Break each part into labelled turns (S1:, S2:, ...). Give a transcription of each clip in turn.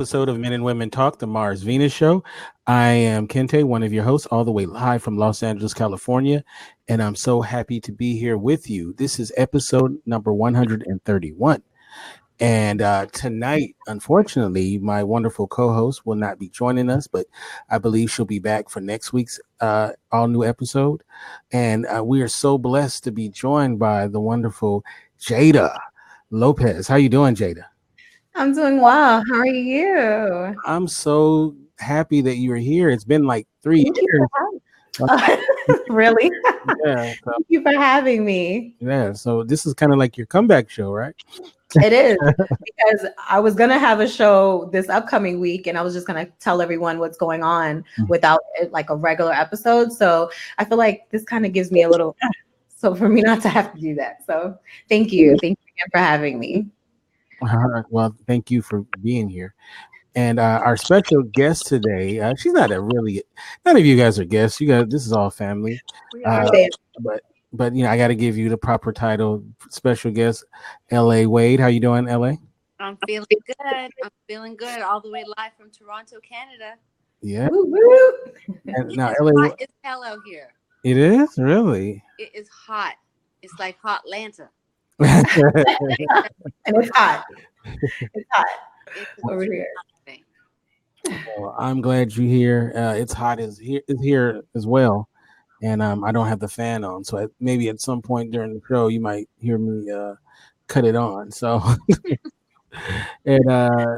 S1: episode of Men and Women Talk, the Mars Venus Show. I am Kente, one of your hosts, all the way live from Los Angeles, California, and I'm so happy to be here with you. This is episode number 131. And tonight, unfortunately, my wonderful co host will not be joining us, but I believe she'll be back for next week's all new episode. And we are so blessed to be joined by the wonderful Jada Lopez. How you doing, Jada?
S2: I'm doing well. How are you?
S1: I'm so happy that you're here. It's been like three
S2: Thank you
S1: years.
S2: for having Really?
S1: Yeah, so,
S2: Thank you for having me.
S1: yeah. So this is kind of like your comeback show, right?
S2: It is because I was going to have a show this upcoming week and I was just going to tell everyone what's going on without like a regular episode. So I feel like this kind of gives me a little, so for me not to have to do that. So thank you. Thank you again for having me.
S1: Well, thank you for being here. And our special guest today, she's not a really, none of you guys are guests. You guys, this is all family.
S2: We are.
S1: But I got to give you the proper title, special guest, L.A. Wade. How you doing, L.A.?
S3: I'm feeling good. I'm feeling good. All the way live from Toronto, Canada.
S1: Yeah.
S2: Woo, woo.
S1: And now,
S3: It's
S1: L.A.
S3: hot as hell out here.
S1: It is really.
S3: It is hot. It's like hot Lanta.
S2: And it's hot. It's hot over here.
S1: Well, I'm glad you're here. It's hot as here is here as well, and I don't have the fan on, so maybe at some point during the show you might hear me cut it on. So, and all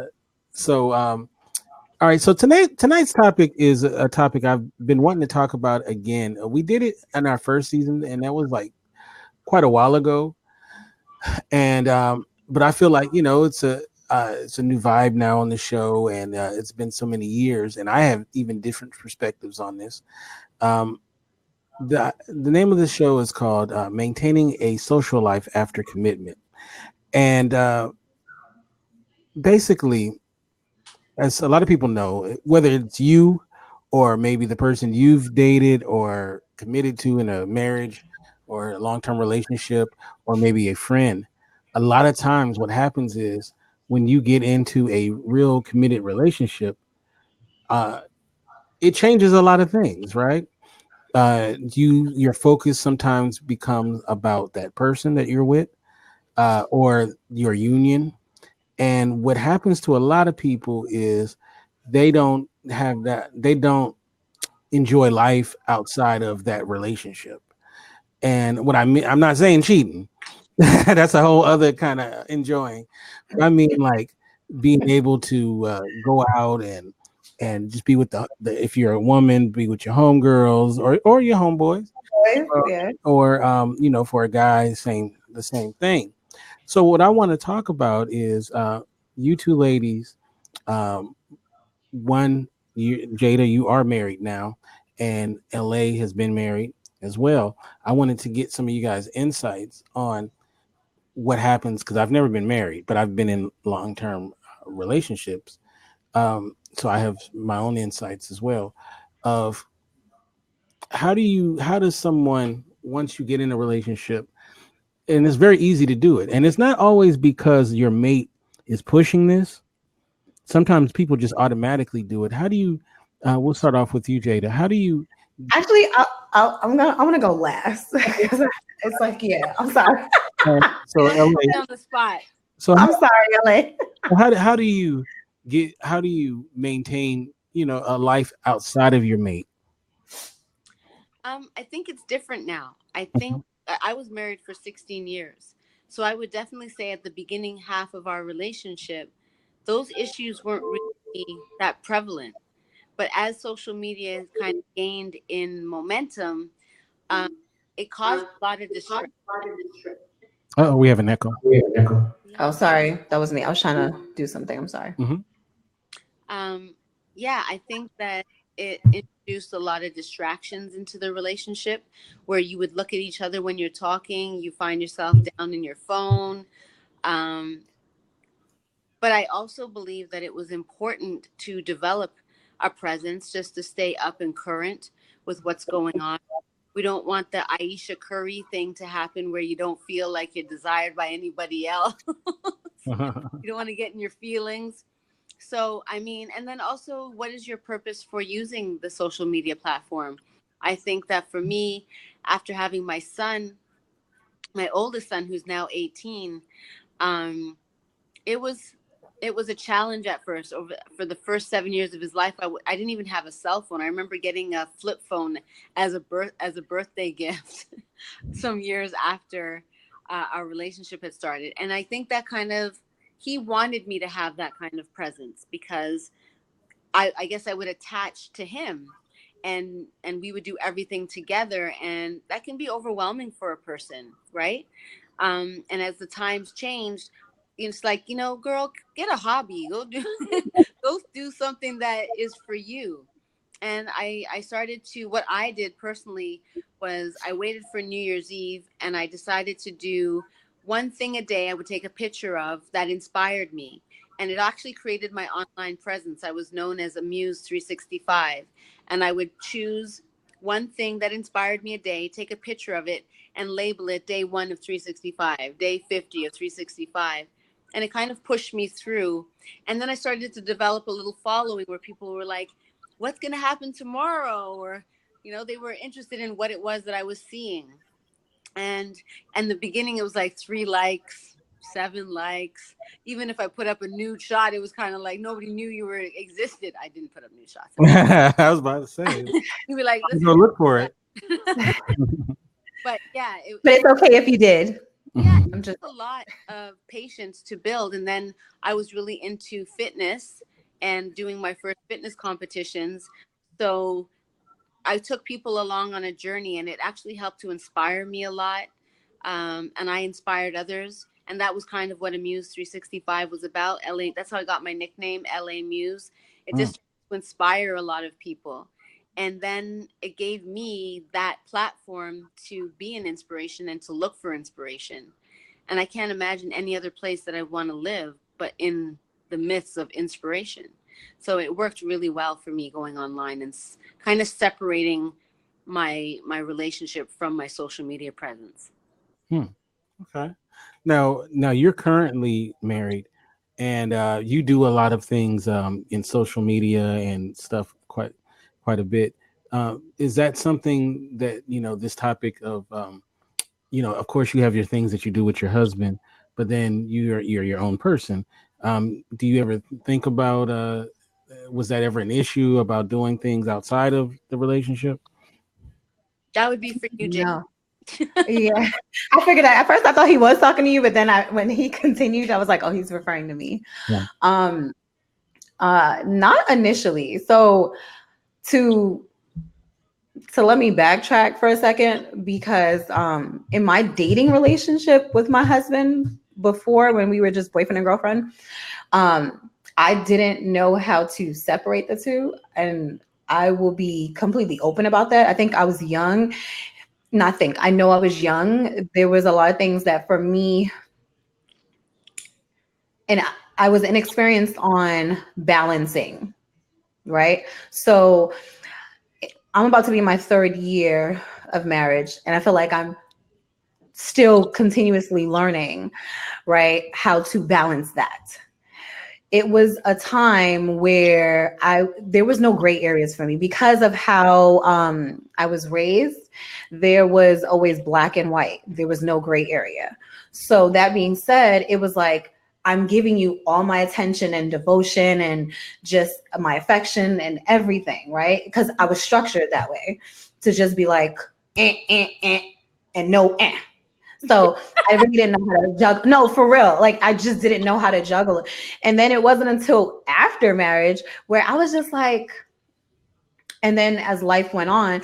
S1: right. So tonight's topic is a topic I've been wanting to talk about again. We did it in our first season, and that was like quite a while ago, and but I feel like it's a new vibe now on the show, and it's been so many years, and I have even different perspectives on this. The name of the show is called "Maintaining a Social Life After Commitment," and basically, as a lot of people know, whether it's you or maybe the person you've dated or committed to in a marriage or a long-term relationship, or maybe a friend, a lot of times what happens is when you get into a real committed relationship, uh, it changes a lot of things, right? Your focus sometimes becomes about that person that you're with, or your union. And what happens to a lot of people is they don't enjoy life outside of that relationship. And what I mean, I'm not saying cheating. That's a whole other kind of enjoying. But I mean, like being able to go out and just be with the if you're a woman, be with your homegirls or your homeboys,
S2: Yeah.
S1: or for a guy, the same thing. So what I want to talk about is you two ladies. Um, Jada, you are married now, and LA has been married as well. I wanted to get some of you guys' insights on what happens because I've never been married, but I've been in long-term relationships. So I have my own insights as well of how does someone, once you get in a relationship, and it's very easy to do it, and it's not always because your mate is pushing this. Sometimes people just automatically do it. How do you? We'll start off with you, Jada. How do you?
S2: Actually, I'm gonna go last because it's like, yeah. I'm sorry.
S1: So LA.
S3: On the spot.
S1: So
S2: I'm sorry, LA.
S1: how do you maintain a life outside of your mate?
S3: I think it's different now. I think I was married for 16 years. So I would definitely say at the beginning half of our relationship, those issues weren't really that prevalent. But as social media has kind of gained in momentum, it caused a lot of distress.
S1: Oh, we have an echo.
S2: Oh, sorry. That was me. I was trying to do something. I'm sorry.
S3: Yeah, I think that it introduced a lot of distractions into the relationship where you would look at each other when you're talking, you find yourself down in your phone. But I also believe that it was important to develop a presence just to stay up and current with what's going on. We don't want the Aisha Curry thing to happen where you don't feel like you're desired by anybody else. You don't want to get in your feelings. So, I mean, and then also, what is your purpose for using the social media platform? I think that for me, after having my son, my oldest son, who's now 18, um, it was it was a challenge at first. Over for the first 7 years of his life, I didn't even have a cell phone. I remember getting a flip phone as a birthday gift some years after our relationship had started. And I think that kind of he wanted me to have that kind of presence because I guess I would attach to him, and we would do everything together, and that can be overwhelming for a person, right? And as the times changed, it's like, girl, get a hobby, go do go do something that is for you. And I started to, what I did personally was I waited for New Year's Eve, and I decided to do one thing a day I would take a picture of that inspired me. And it actually created my online presence. I was known as a Muse 365. And I would choose one thing that inspired me a day, take a picture of it, and label it day 1 of 365, day 50 of 365. And it kind of pushed me through. And then I started to develop a little following where people were like, what's going to happen tomorrow? Or, they were interested in what it was that I was seeing. And the beginning, it was like 3 likes, 7 likes. Even if I put up a nude shot, it was kind of like nobody knew you were existed. I didn't put up nude shots.
S1: I was about to say,
S3: You'd be like, let's
S1: go look for it.
S3: but yeah,
S2: But it's okay if you did.
S3: yeah,
S1: Mhm.
S2: I'm just
S3: a lot of patience to build. And then I was really into fitness and doing my first fitness competitions. So I took people along on a journey, and it actually helped to inspire me a lot. And I inspired others. And that was kind of what a Muse 365 was about. LA, that's how I got my nickname, LA Muse. It
S1: Mm.
S3: just to inspire a lot of people. And then it gave me that platform to be an inspiration and to look for inspiration. And I can't imagine any other place that I want to live but in the midst of inspiration. So it worked really well for me going online and kind of separating my relationship from my social media presence.
S1: Hmm. Okay. Now you're currently married, and you do a lot of things in social media and stuff quite a bit. Is that something that this topic of of course you have your things that you do with your husband, but then you're your own person. Do you ever think about was that ever an issue about doing things outside of the relationship?
S3: That would be for you, Jay.
S2: no. Yeah. I figured that at first I thought he was talking to you, but then when he continued, I was like, oh, he's referring to me.
S1: Yeah.
S2: Um not initially. So to let me backtrack for a second because in my dating relationship with my husband before when we were just boyfriend and girlfriend, I didn't know how to separate the two, and I will be completely open about that. I think I was young. Not think. I know I was young. There was a lot of things that for me, and I was inexperienced on balancing, right? So I'm about to be in my 3rd year of marriage, and I feel like I'm still continuously learning, right, how to balance that. It was a time where there was no gray areas for me because of how I was raised. There was always black and white. There was no gray area. So that being said, it was like I'm giving you all my attention and devotion and just my affection and everything, right? Because I was structured that way to just be like and no so I really didn't know how to juggle. No, for real. Like I just didn't know how to juggle it. And then it wasn't until after marriage where I was just like, and then as life went on,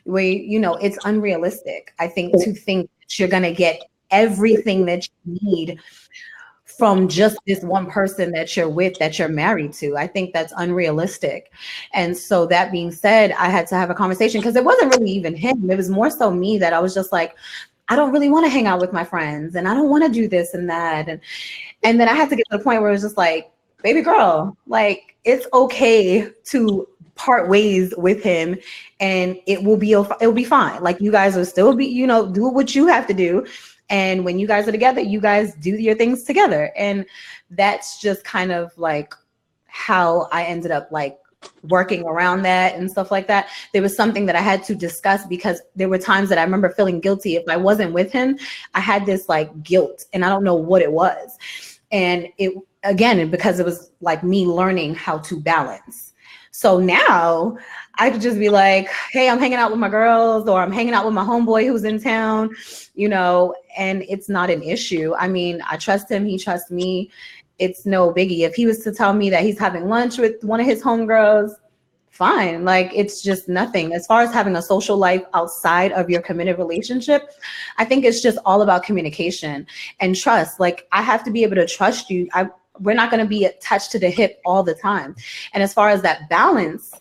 S2: it's unrealistic, I think, to think that you're gonna get everything that you need from just this one person that you're with, that you're married to. I think that's unrealistic. And so that being said, I had to have a conversation because it wasn't really even him. It was more so me that I was just like, I don't really want to hang out with my friends and I don't want to do this and that. And then I had to get to the point where it was just like, baby girl, like it's okay to part ways with him and it'll be fine. Like you guys will still be, do what you have to do. And when you guys are together, you guys do your things together. And that's just kind of like how I ended up like working around that and stuff like that. There was something that I had to discuss because there were times that I remember feeling guilty if I wasn't with him. I had this like guilt and I don't know what it was. And it again, because it was like me learning how to balance. So now I could just be like, hey, I'm hanging out with my girls or I'm hanging out with my homeboy who's in town, and it's not an issue. I mean, I trust him. He trusts me. It's no biggie. If he was to tell me that he's having lunch with one of his homegirls, fine. Like, it's just nothing. As far as having a social life outside of your committed relationship, I think it's just all about communication and trust. Like, I have to be able to trust you. We're not going to be attached to the hip all the time. And as far as that balance,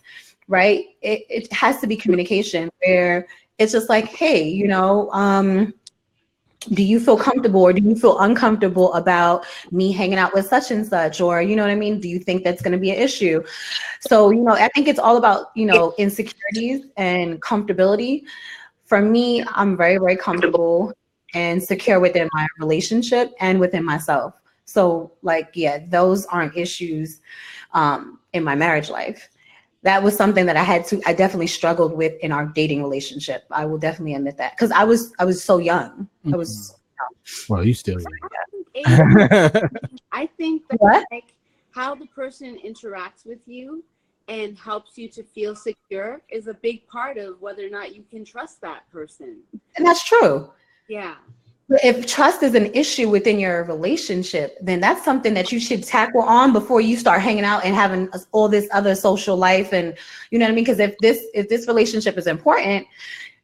S2: right, it has to be communication where it's just like, hey, do you feel comfortable or do you feel uncomfortable about me hanging out with such and such? Or, you know what I mean? Do you think that's going to be an issue? So, I think it's all about, insecurities and comfortability. For me, I'm very, very comfortable and secure within my relationship and within myself. So like, yeah, those aren't issues in my marriage life. That was something that I definitely struggled with in our dating relationship. I will definitely admit that because I was so young. I was so young.
S1: Well, you still
S3: I think that
S2: What?
S3: like how the person interacts with you and helps you to feel secure is a big part of whether or not you can trust that person.
S2: And that's true.
S3: Yeah.
S2: If trust is an issue within your relationship, then that's something that you should tackle on before you start hanging out and having all this other social life. And you know what I mean? Because if this relationship is important,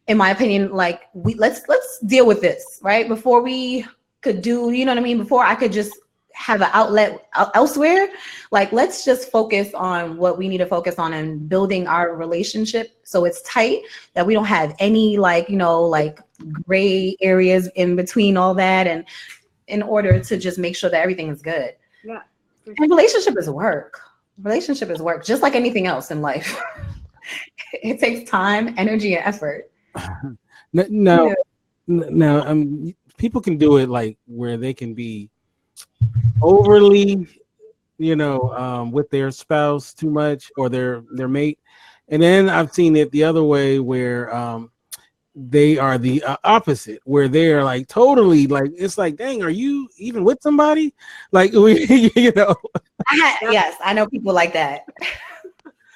S2: in my opinion, like let's deal with this, right? Before we could do, you know what I mean? Before I could just have an outlet elsewhere, like let's just focus on what we need to focus on and building our relationship so it's tight that we don't have any like gray areas in between all that, and in order to just make sure that everything is good.
S3: Yeah.
S2: And relationship is work. Relationship is work, just like anything else in life. It takes time, energy, and effort.
S1: no, people can do it like where they can be overly, with their spouse too much or their mate, and then I've seen it the other way where they are the opposite, where they're like totally like it's like, dang, are you even with somebody? Like
S2: Yes, I know people like that.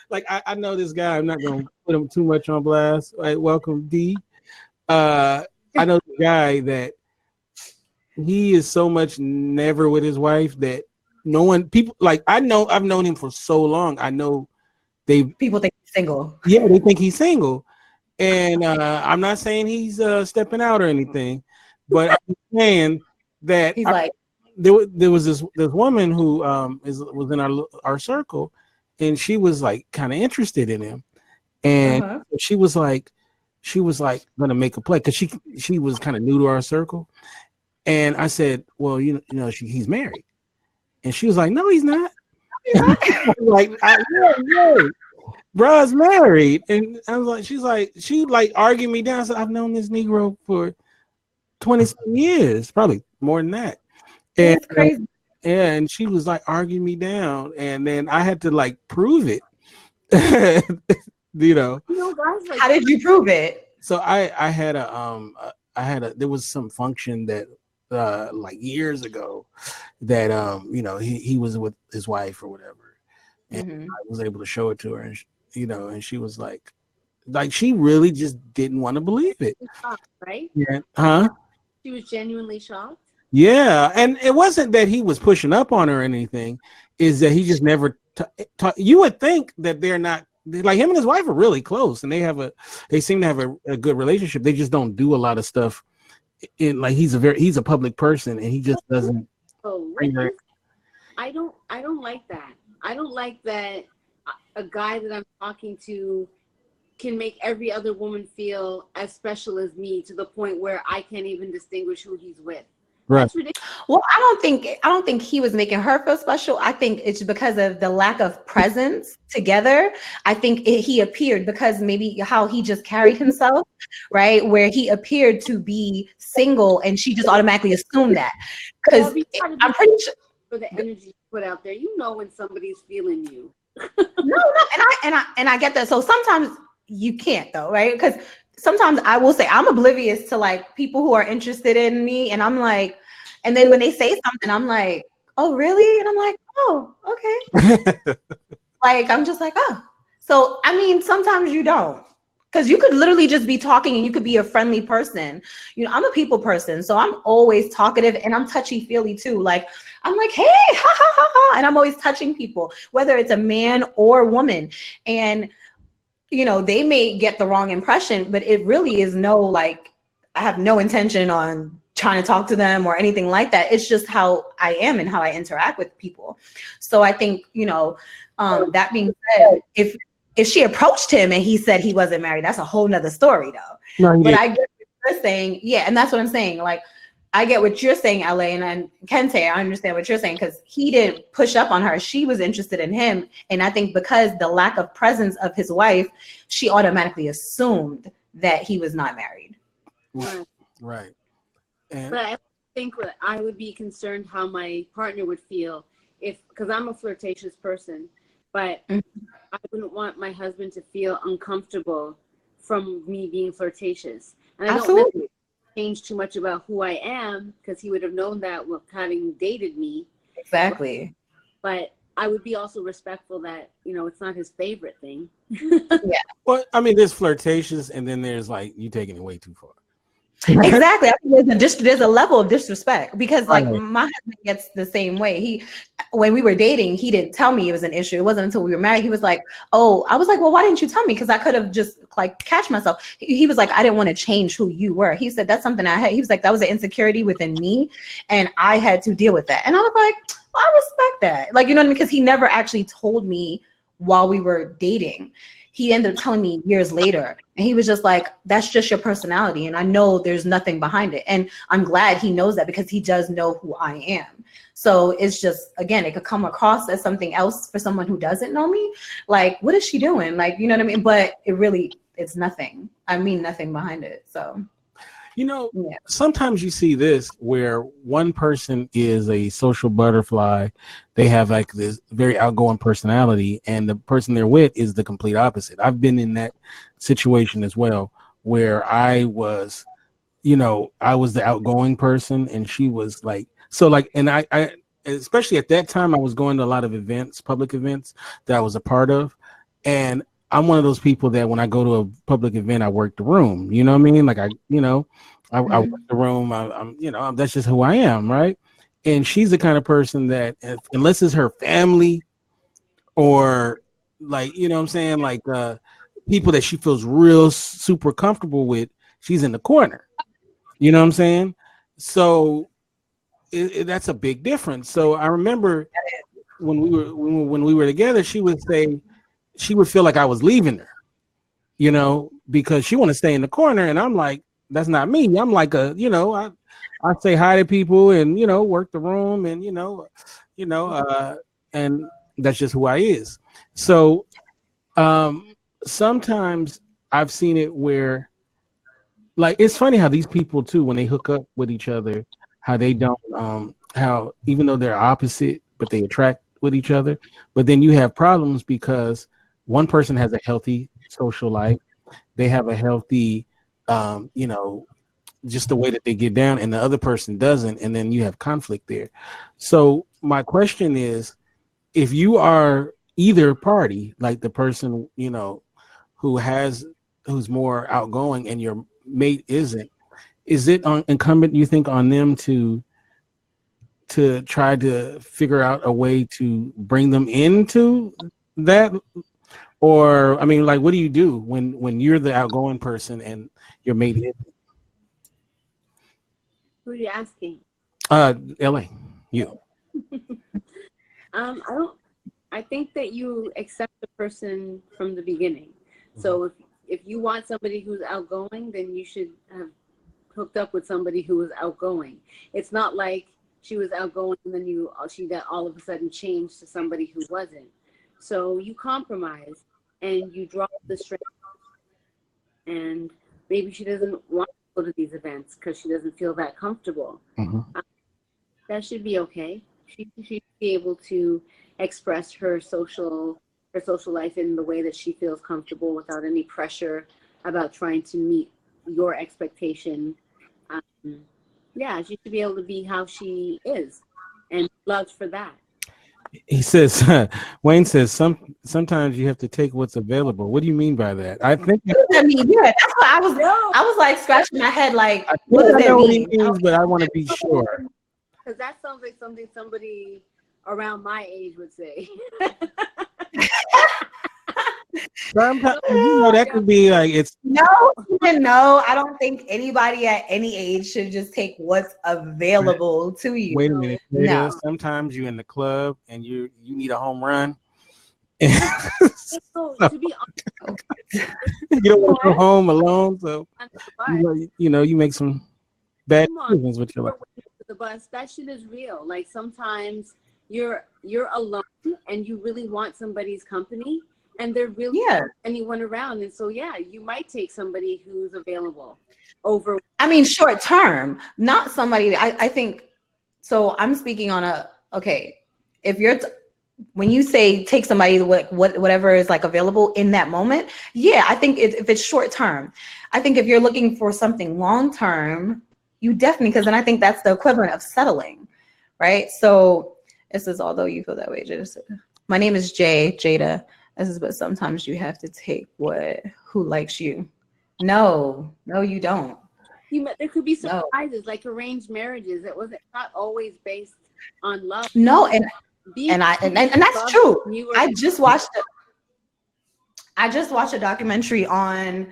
S1: like I know this guy. I'm not gonna put him too much on blast. Right, welcome D. I know the guy that he is so much never with his wife that no one people like I've known him for so long. I know
S2: People think he's single.
S1: they think he's single. And I'm not saying he's stepping out or anything, but I'm saying that
S2: He's like,
S1: there was this woman who was in our circle, and she was like kind of interested in him, and she was like gonna make a play because she was kind of new to our circle, and I said, well, he's married, and she was like, no, he's not. Like, yeah. Bruh's married, and I was like, she argued me down. So I've known this Negro for 20 years, probably more than that. And
S2: it's crazy.
S1: and she was like arguing me down, and then I had to like prove it.
S3: Guys, like,
S2: How did you prove it?
S1: So I had there was some function that like years ago that he was with his wife or whatever, and I was able to show it to her, and and she was like she really just didn't want to believe it.
S3: shocked, right?
S1: Yeah. Huh?
S3: She was genuinely shocked.
S1: Yeah, and it wasn't that he was pushing up on her or anything. Is that he just never you would think that they're not like him and his wife are really close, and they seem to have a good relationship. They just don't do a lot of stuff. In like he's a public person, and he just doesn't.
S3: I don't like that. I don't like that a guy that I'm talking to can make every other woman feel as special as me to the point where I can't even distinguish who he's with.
S1: Right.
S3: That's ridiculous.
S2: Well, I don't think he was making her feel special. I think it's because of the lack of presence together. I think he appeared because maybe how he just carried himself, right? Where he appeared to be single and she just automatically assumed that. Because I'm pretty sure
S3: for the energy put out there. You know when somebody's feeling you.
S2: No, and I get that. So sometimes you can't though, right? Because sometimes I will say I'm oblivious to like people who are interested in me, and I'm like, and then when they say something, I'm like, oh really? And I'm like, oh okay. Like I'm just like, oh. So I mean, sometimes you don't. Because you could literally just be talking and you could be a friendly person. You know, I'm a people person, so I'm always talkative and I'm touchy feely too. Like I'm like, hey, ha ha ha ha, and I'm always touching people, whether it's a man or woman. And you know, they may get the wrong impression, but it really is no like I have no intention on trying to talk to them or anything like that. It's just how I am and how I interact with people. So I think, you know, that being said, if she approached him and he said he wasn't married, that's a whole nother story though.
S1: No,
S2: But
S1: yeah.
S2: I get what you're saying, yeah, and that's what I'm saying. Like I get what you're saying, LA, and Kente, I understand what you're saying because he didn't push up on her. She was interested in him. And I think because the lack of presence of his wife, she automatically assumed that he was not married.
S1: Right. And
S3: But I think what I would be concerned how my partner would feel if, because I'm a flirtatious person, but I wouldn't want my husband to feel uncomfortable from me being flirtatious. And I don't necessarily
S2: Absolutely.
S3: change too much about who I am because he would have known that with having dated me.
S2: Exactly.
S3: But I would be also respectful that, you know, it's not his favorite thing.
S2: Yeah.
S1: well, I mean, there's flirtatious, and then there's like you taking it way too far.
S2: Exactly. I think there's a level of disrespect because like
S1: Right.
S2: my husband gets the same way. He when we were dating, he didn't tell me it was an issue. It wasn't until we were married. He was like, oh, I was like, well, why didn't you tell me? Because I could have just like catch myself. He was like, I didn't want to change who you were. He said that's something I had. He was like, that was an insecurity within me, and I had to deal with that. And I was like, well, I respect that. Like, you know what I mean? Because he never actually told me while we were dating. He ended up telling me years later, and he was just like, that's just your personality, and I know there's nothing behind it. And I'm glad he knows that because he does know who I am. So it's just, again, it could come across as something else for someone who doesn't know me, like, what is she doing, like, you know what I mean? But it's nothing. I mean nothing behind it. So
S1: You know,
S2: yeah.
S1: sometimes you see this where one person is a social butterfly. They have like this very outgoing personality, and the person they're with is the complete opposite. I've been in that situation as well, where I was, I was the outgoing person, and she was like, so like, and I especially at that time, I was going to a lot of events, public events that I was a part of, and I'm one of those people that when I go to a public event, I work the room. You know what I mean? Like I work the room. That's just who I am, right? And she's the kind of person that, unless it's her family or like, you know what I'm saying, like people that she feels real super comfortable with, she's in the corner. You know what I'm saying? So that's a big difference. So I remember when we were together, she would feel like I was leaving her, because she want to stay in the corner, and I'm like, that's not me. I'm like I say hi to people and work the room and and that's just who I is. So sometimes I've seen it where, like, it's funny how these people too, when they hook up with each other, how they don't how even though they're opposite, but they attract with each other. But then you have problems because one person has a healthy social life, they have a healthy just the way that they get down, and the other person doesn't, and then you have conflict there. So my question is, if you are either party, like the person who has who's more outgoing and your mate isn't, is it incumbent, you think, on them to try to figure out a way to bring them into that? Or I mean, like, what do you do when you're the outgoing person and your mate is
S3: Who are you asking?
S1: LA, you?
S3: I don't. I think that you accept the person from the beginning. So if you want somebody who's outgoing, then you should have hooked up with somebody who was outgoing. It's not like she was outgoing and then she got all of a sudden changed to somebody who wasn't. So you compromise and you drop the strength, and maybe she doesn't want to go to these events because she doesn't feel that comfortable.
S1: Mhm.
S3: That should be okay. She should be able to express her social life in the way that she feels comfortable without any pressure about trying to meet your expectation. Um, yeah, she should be able to be how she is and loved for that.
S1: He says, Wayne says, sometimes you have to take what's available. What do you mean by that?
S2: What does that mean? Yeah, that's what I was.
S3: No,
S2: I was like scratching my head, like,
S1: I
S2: what
S1: think
S2: does
S1: I
S2: that
S1: know what he
S2: mean?
S1: means, but I want to be sure.
S3: because that sounds like something somebody around my age would say.
S1: Sometimes, that could be like it's.
S2: No, even no. I don't think anybody at any age should just take what's available to you.
S1: Wait a minute,
S2: No.
S1: Jada. Sometimes you're in the club and you need a home run.
S3: So,
S1: So,
S3: to be
S1: you don't want to go home alone, so
S3: honest, the
S1: you make some bad
S3: come on,
S1: decisions with your life.
S3: the bus, that shit is real. Like sometimes you're alone and you really want somebody's company, and there really
S2: Yeah.
S3: isn't anyone around, and so yeah, you might take somebody who's available over.
S2: I mean, short term, not somebody. I think so. I'm speaking on a okay. If you're when you say take somebody whatever is like available in that moment, yeah, I think if it's short term, I think if you're looking for something long term, you definitely because then I think that's the equivalent of settling, right? So it says although you feel that way, Jada. My name is Jada. This is but sometimes you have to take who likes you. No, you don't.
S3: There could be
S2: No,
S3: surprises like arranged marriages. It wasn't not always based on love.
S2: no,
S3: Being
S2: and that's
S3: loved,
S2: true.
S3: you were
S2: I just watched a documentary on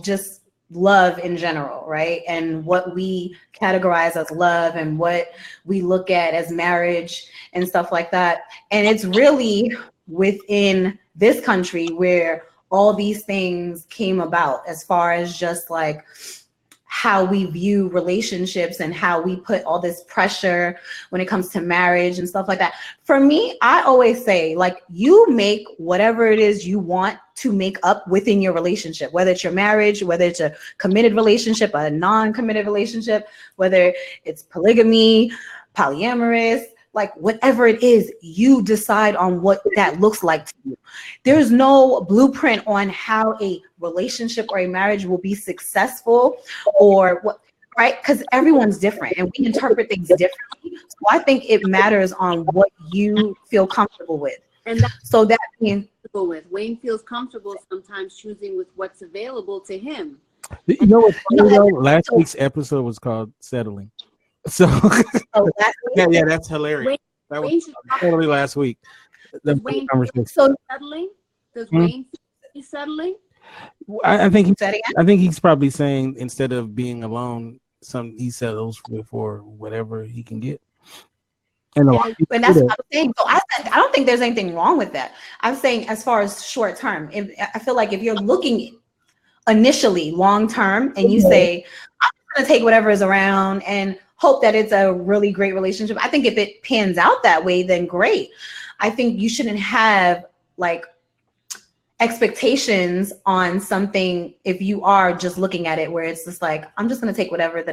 S2: just love in general, right? And what we categorize as love and what we look at as marriage and stuff like that. And it's really within this country where all these things came about as far as just like how we view relationships and how we put all this pressure when it comes to marriage and stuff like that. For me, I always say, like, you make whatever it is you want to make up within your relationship, whether it's your marriage, whether it's a committed relationship, a non-committed relationship, whether it's polygamy, polyamorous, like whatever it is, you decide on what that looks like to you. There's no blueprint on how a relationship or a marriage will be successful or what, right? Because everyone's different and we interpret things differently. So I think it matters on what you feel comfortable with.
S3: and that's
S2: So that means
S3: comfortable with. Wayne feels comfortable sometimes choosing with what's available to him.
S1: You know what's funny
S2: no,
S1: though? Last week's episode was called "Settling," so
S2: so that's
S1: yeah, that's hilarious.
S3: Wayne,
S1: That was
S3: Wayne should talk.
S1: totally last week. The
S3: Wayne
S1: conversation.
S2: so
S3: settling. Does
S1: Hmm?
S3: Wayne feel he's settling?
S1: I think
S2: that again.
S1: I think he's probably saying instead of being alone, he settles for whatever he can get. And a lot
S3: And
S1: of people
S2: And
S1: do
S2: that's what
S1: that.
S2: I'm saying. So I don't think there's anything wrong with that. I'm saying as far as short term, I feel like if you're looking initially long term and you say, I'm going to take whatever is around and hope that it's a really great relationship. I think if it pans out that way, then great. I think you shouldn't have like expectations on something if you are just looking at it where it's just like, I'm just going to take whatever the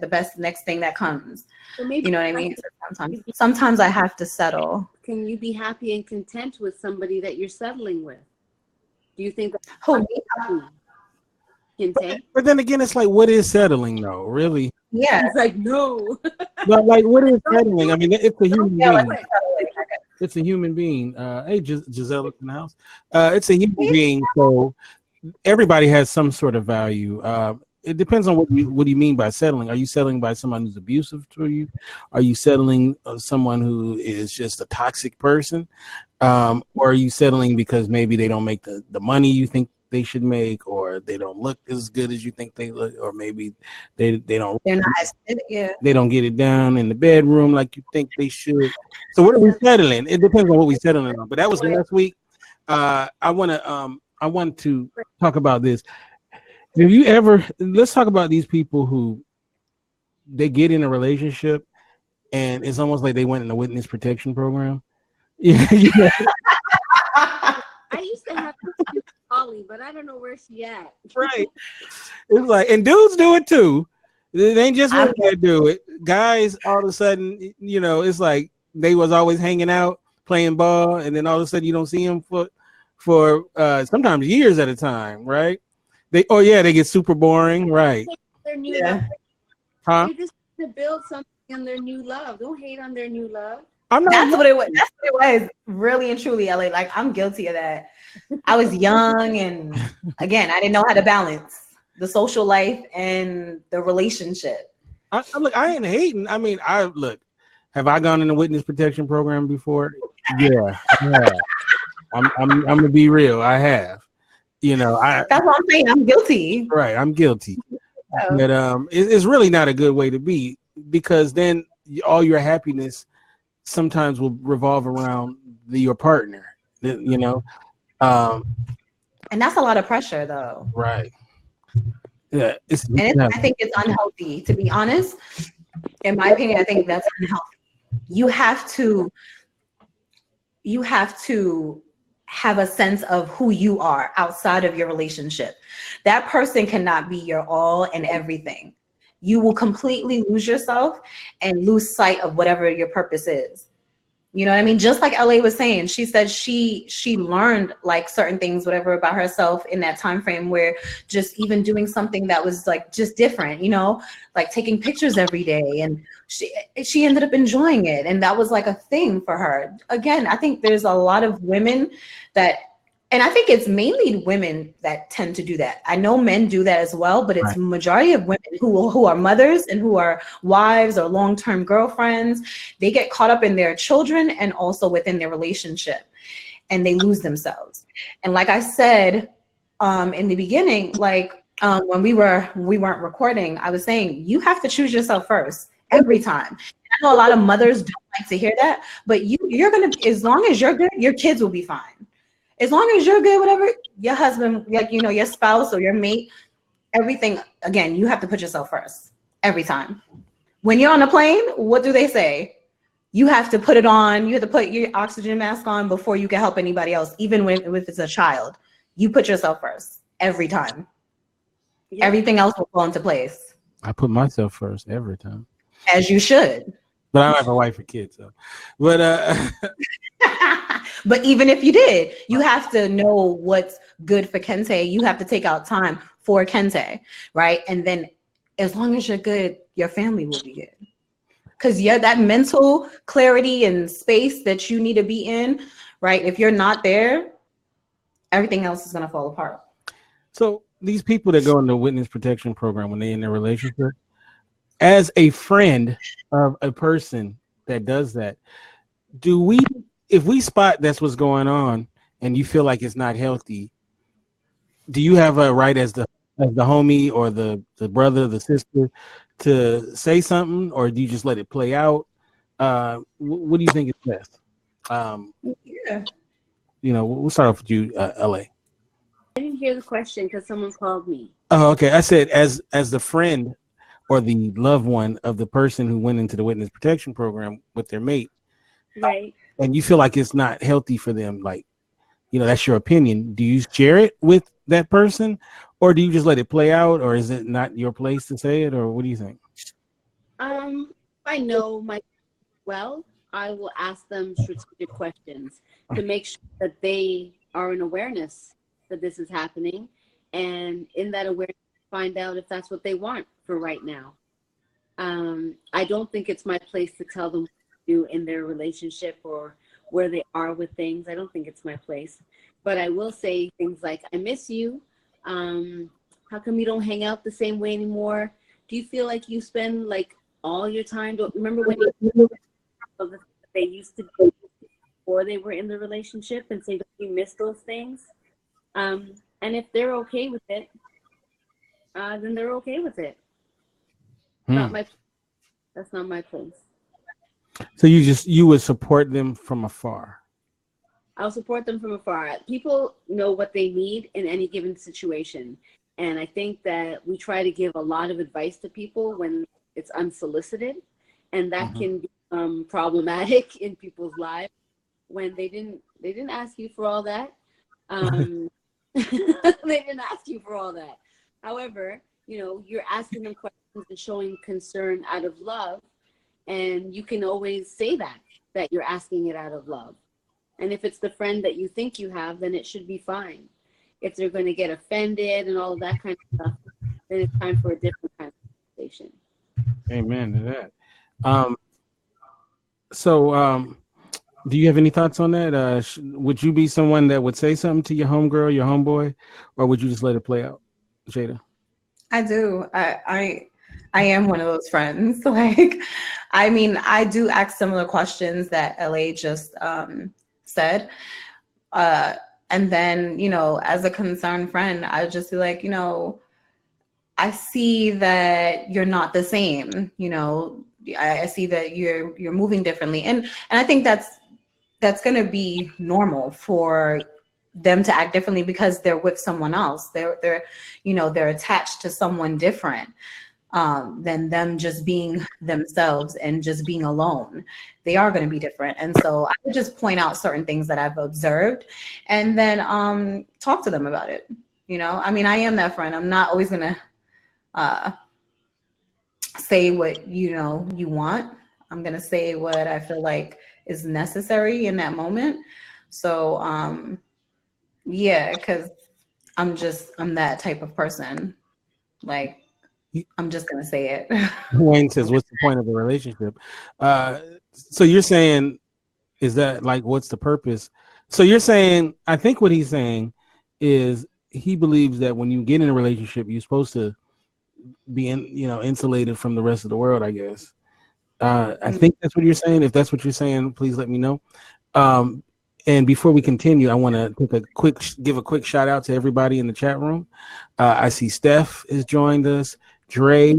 S2: best next thing that comes.
S3: so maybe
S2: You know what I mean? Sometimes I have to settle.
S3: can you be happy and content with somebody that you're settling with? Do you think that's
S2: Who, me?
S3: can take?
S1: But then again, it's like, what is settling though? Really?
S2: Yeah.
S3: He's like, no.
S1: But like, what is settling? I mean, it's a human
S2: Yeah,
S1: being. It's a human being. Hey, Giselle in the house. It's a human being. So everybody has some sort of value. It depends on what do you mean by settling. Are you settling by someone who's abusive to you? Are you settling someone who is just a toxic person? Or are you settling because maybe they don't make the money you think they should make, or they don't look as good as you think they look, or maybe they don't
S2: They're not yeah.
S1: they don't get it down in the bedroom like you think they should. So what are we settling? It depends on what we settling on. But that was last week. I want to talk about this. Have you ever? Let's talk about these people who they get in a relationship and it's almost like they went in a witness protection program. Yeah,
S3: I used to have to Holly, but I don't know where she at.
S1: right. It's like, and dudes do it too. It ain't just women that do it. guys all of a sudden, you know, it's like they was always hanging out playing ball, and then all of a sudden you don't see them for sometimes years at a time, right? They oh yeah, they get super boring, right?
S3: Their new love.
S2: Yeah.
S1: Huh?
S3: They're just trying to build something on their new love. Don't hate on their new love.
S1: I'm not.
S2: That's what it was. That's what it was. Really and truly, LA. Like I'm guilty of that. I was young, and again, I didn't know how to balance the social life and the relationship.
S1: Look, I ain't hating. I mean, I look. Have I gone in the witness protection program before? Yeah, I have. I'm gonna be real. I have. You know,
S2: That's what I'm saying. I'm guilty.
S1: right. I'm guilty.
S2: So,
S1: But it's really not a good way to be, because then all your happiness sometimes will revolve around your partner. You know, um,
S2: and that's a lot of pressure, though.
S1: right? Yeah,
S2: And
S1: yeah,
S2: I think it's unhealthy. To be honest, in my opinion, I think that's unhealthy. You have to you have to have a sense of who you are outside of your relationship. That person cannot be your all and everything. You will completely lose yourself and lose sight of whatever your purpose is. You know what I mean? Just like LA was saying, she said she learned like certain things, whatever about herself in that time frame where just even doing something that was like just different, you know, like taking pictures every day, and she ended up enjoying it, and that was like a thing for her. Again, I think there's a lot of women that, and I think it's mainly women that tend to do that. I know men do that as well, but it's
S1: right.
S2: majority of women who are mothers and who are wives or long-term girlfriends. They get caught up in their children and also within their relationship, and they lose themselves. And like I said in the beginning, like when we weren't recording, I was saying you have to choose yourself first every time. I know a lot of mothers don't like to hear that, but you're gonna, as long as you're good, your kids will be fine. As long as you're good, whatever, your husband, like, you know, your spouse or your mate, everything, again, you have to put yourself first every time. When you're on a plane, what do they say? You have to put it on. You have to put your oxygen mask on before you can help anybody else, even when if it's a child. You put yourself first every time.
S3: Yep.
S2: Everything else will fall into place,
S1: I put myself first every time,
S2: as you should.
S1: but I don't have a wife or kids, so. But
S2: But even if you did, you have to know what's good for Kente. You have to take out time for Kente, right? And then as long as you're good, your family will be good. Because yeah, that mental clarity and space that you need to be in, right? If you're not there, everything else is gonna fall apart.
S1: so these people that go in the witness protection program when they're in their relationship, as a friend of a person that does that, do we, if we spot that's what's going on and you feel like it's not healthy, do you have a right as the homie or the brother, the sister, to say something, or do you just let it play out? What do you think is best? Um,
S2: Yeah.
S1: you know, we'll start off with you, LA.
S3: I didn't hear the question because someone called me.
S1: Oh, okay. I said as the friend or the loved one of the person who went into the witness protection program with their mate,
S3: Right.
S1: and you feel like it's not healthy for them, like, you know, that's your opinion. Do you share it with that person, or do you just let it play out, or is it not your place to say it, or what do you think?
S3: If I know my well, I will ask them strategic questions to make sure that they are in awareness that this is happening, and in that awareness, find out if that's what they want for right now. I don't think it's my place to tell them what to do in their relationship or where they are with things. I don't think it's my place. But I will say things like, I miss you. How come you don't hang out the same way anymore? Do you feel like you spend like all your time? Don't remember when they used to do before they were in the relationship, and say, don't you miss those things? And if they're okay with it, then they're okay with it. Not my That's not my place.
S1: So you would support them from afar.
S3: I'll support them from afar. People know what they need in any given situation. And I think that we try to give a lot of advice to people when it's unsolicited. And that can become problematic in people's lives when they didn't ask you for all that. They didn't ask you for all that. However, you know, you're asking them questions and showing concern out of love. And you can always say that you're asking it out of love. And if it's the friend that you think you have, then it should be fine. If they're going to get offended and all of that kind of stuff, then it's time for a different kind of conversation.
S1: Amen to that. Um, so, do you have any thoughts on that? Would you be someone that would say something to your homegirl, your homeboy, or would you just let it play out, Jada?
S2: I do. I am one of those friends. Like, I mean, I do ask similar questions that LA just said. Uh, and then, as a concerned friend, I would just be like, I see that you're not the same. I see that you're moving differently, and I think that's going to be normal for them to act differently because they're with someone else. They're attached to someone different than them just being themselves and just being alone. They are going to be different. And so I would just point out certain things that I've observed and then talk to them about it. I mean, I am that friend. I'm not always going to say what, you want. I'm going to say what I feel like is necessary in that moment. So, yeah, because I'm that type of person. Like, I'm just gonna say it.
S1: Wayne says, "What's the point of the relationship?" So you're saying, is that like, what's the purpose? So you're saying, I think what he's saying is he believes that when you get in a relationship, you're supposed to be insulated from the rest of the world. I guess. I think that's what you're saying. If that's what you're saying, please let me know. And before we continue, I want to give a quick shout out to everybody in the chat room. I see Steph has joined us, Dre,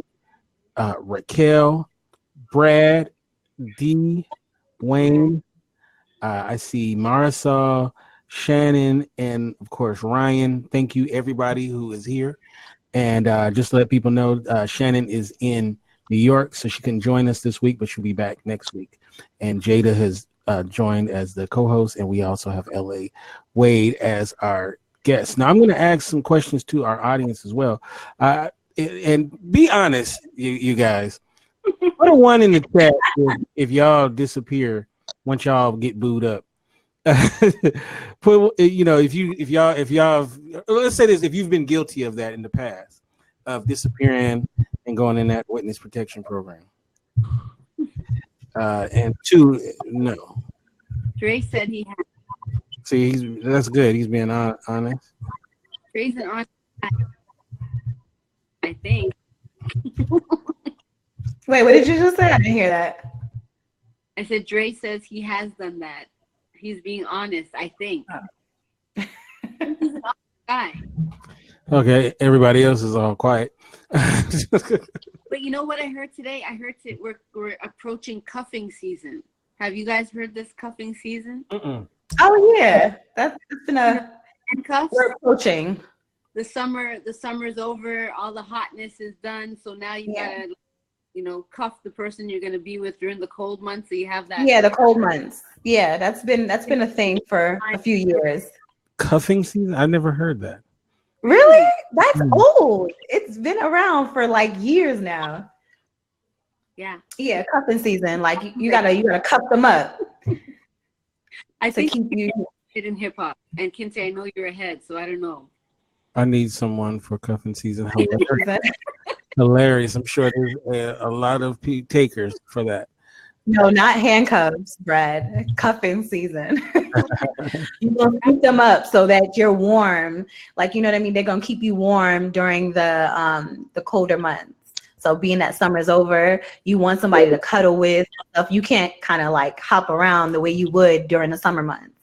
S1: Raquel, Brad, D, Wayne. I see Marisol, Shannon, and of course Ryan. Thank you everybody who is here. And just to let people know, Shannon is in New York, so she can join us this week, but she'll be back next week. And Jada has joined as the co-host, and we also have LA Wade as our guest. Now, I'm going to ask some questions to our audience as well. And be honest, you guys. Put a one in the chat if y'all disappear once y'all get booed up. Put if y'all let's say this, if you've been guilty of that in the past, of disappearing and going in that witness protection program. And two, no.
S3: Dre said he had.
S1: See, that's good. He's being honest.
S3: Dre's an honest guy, I think.
S2: Wait, what did you just say? I didn't hear that.
S3: I said Dre says he has done that. He's being honest, I think. He's an honest guy.
S1: Okay, everybody else is all quiet.
S3: But you know what I heard today? I heard we're approaching cuffing season. Have you guys heard this cuffing season?
S2: Oh yeah, that's been
S3: handcuffs.
S2: We're approaching.
S3: The summer's over. All the hotness is done. So now you gotta, cuff the person you're gonna be with during the cold months. So you have that.
S2: Yeah, the cold months. Yeah, that's been a thing for a few years.
S1: Cuffing season? I never heard that.
S2: Really? That's old. It's been around for like years now.
S3: Yeah.
S2: Yeah, cuffing season. Like you gotta cuff them up.
S3: I think
S2: keep you
S3: in hip hop. And Kinsey, I know you're ahead, so I don't know.
S1: I need someone for cuffing season. Hilarious. I'm sure there's a lot of takers for that.
S2: No, not handcuffs, Brad. Cuffing season. You gonna keep them up so that you're warm. Like, you know what I mean? They're gonna keep you warm during the colder months. So being that summer's over, you want somebody to cuddle with stuff. You can't kind of like hop around the way you would during the summer months,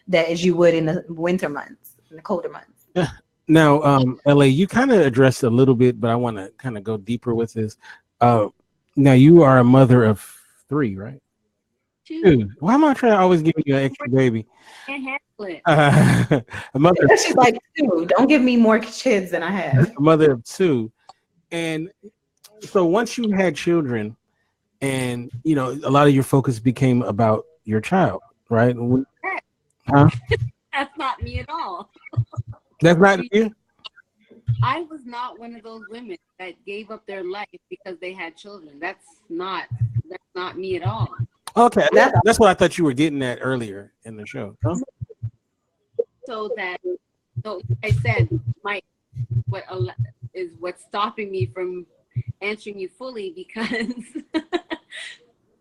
S2: that as you would in the winter months, in the colder months.
S1: Yeah. Now, LA, you kind of addressed a little bit, but I want to kind of go deeper with this. Now you are a mother of 3, right? 2. Why am I trying to always give you an extra baby?
S3: Can't handle it.
S1: A mother.
S2: She's like 2. Don't give me more kids than I have.
S1: A mother of 2, and so once you had children, and a lot of your focus became about your child, right? Huh?
S3: That's not me at all.
S1: That's not you?
S3: I was not one of those women that gave up their life because they had children. That's not not me at all.
S1: Okay,
S2: That's
S1: that's what I thought you were getting at earlier in the show. Huh?
S3: So that, so like I said, my is what's stopping me from answering you fully because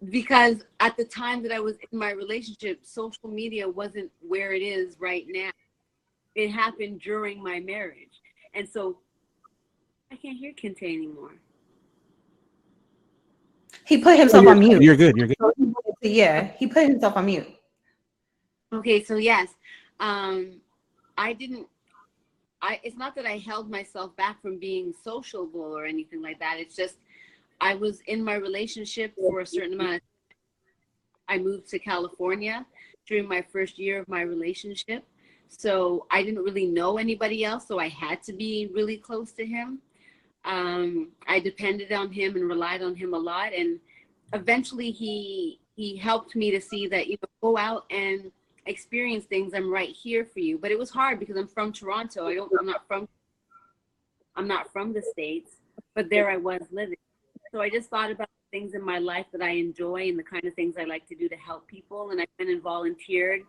S3: because at the time that I was in my relationship, social media wasn't where it is right now. It happened during my marriage. And so I can't hear Kente anymore.
S2: he put
S1: Oh,
S2: himself on mute.
S1: you're good. You're good.
S2: Yeah, he put himself on mute.
S3: Okay, so yes, I didn't. It's not that I held myself back from being sociable or anything like that. It's just I was in my relationship for a certain amount of. I moved to California during my first year of my relationship, so I didn't really know anybody else. So I had to be really close to him. I depended on him and relied on him a lot, and eventually he helped me to see that, go out and experience things. I'm right here for you. But it was hard because I'm from Toronto. I'm not from the States, but there I was living. So I just thought about things in my life that I enjoy and the kind of things I like to do to help people, and I went and volunteered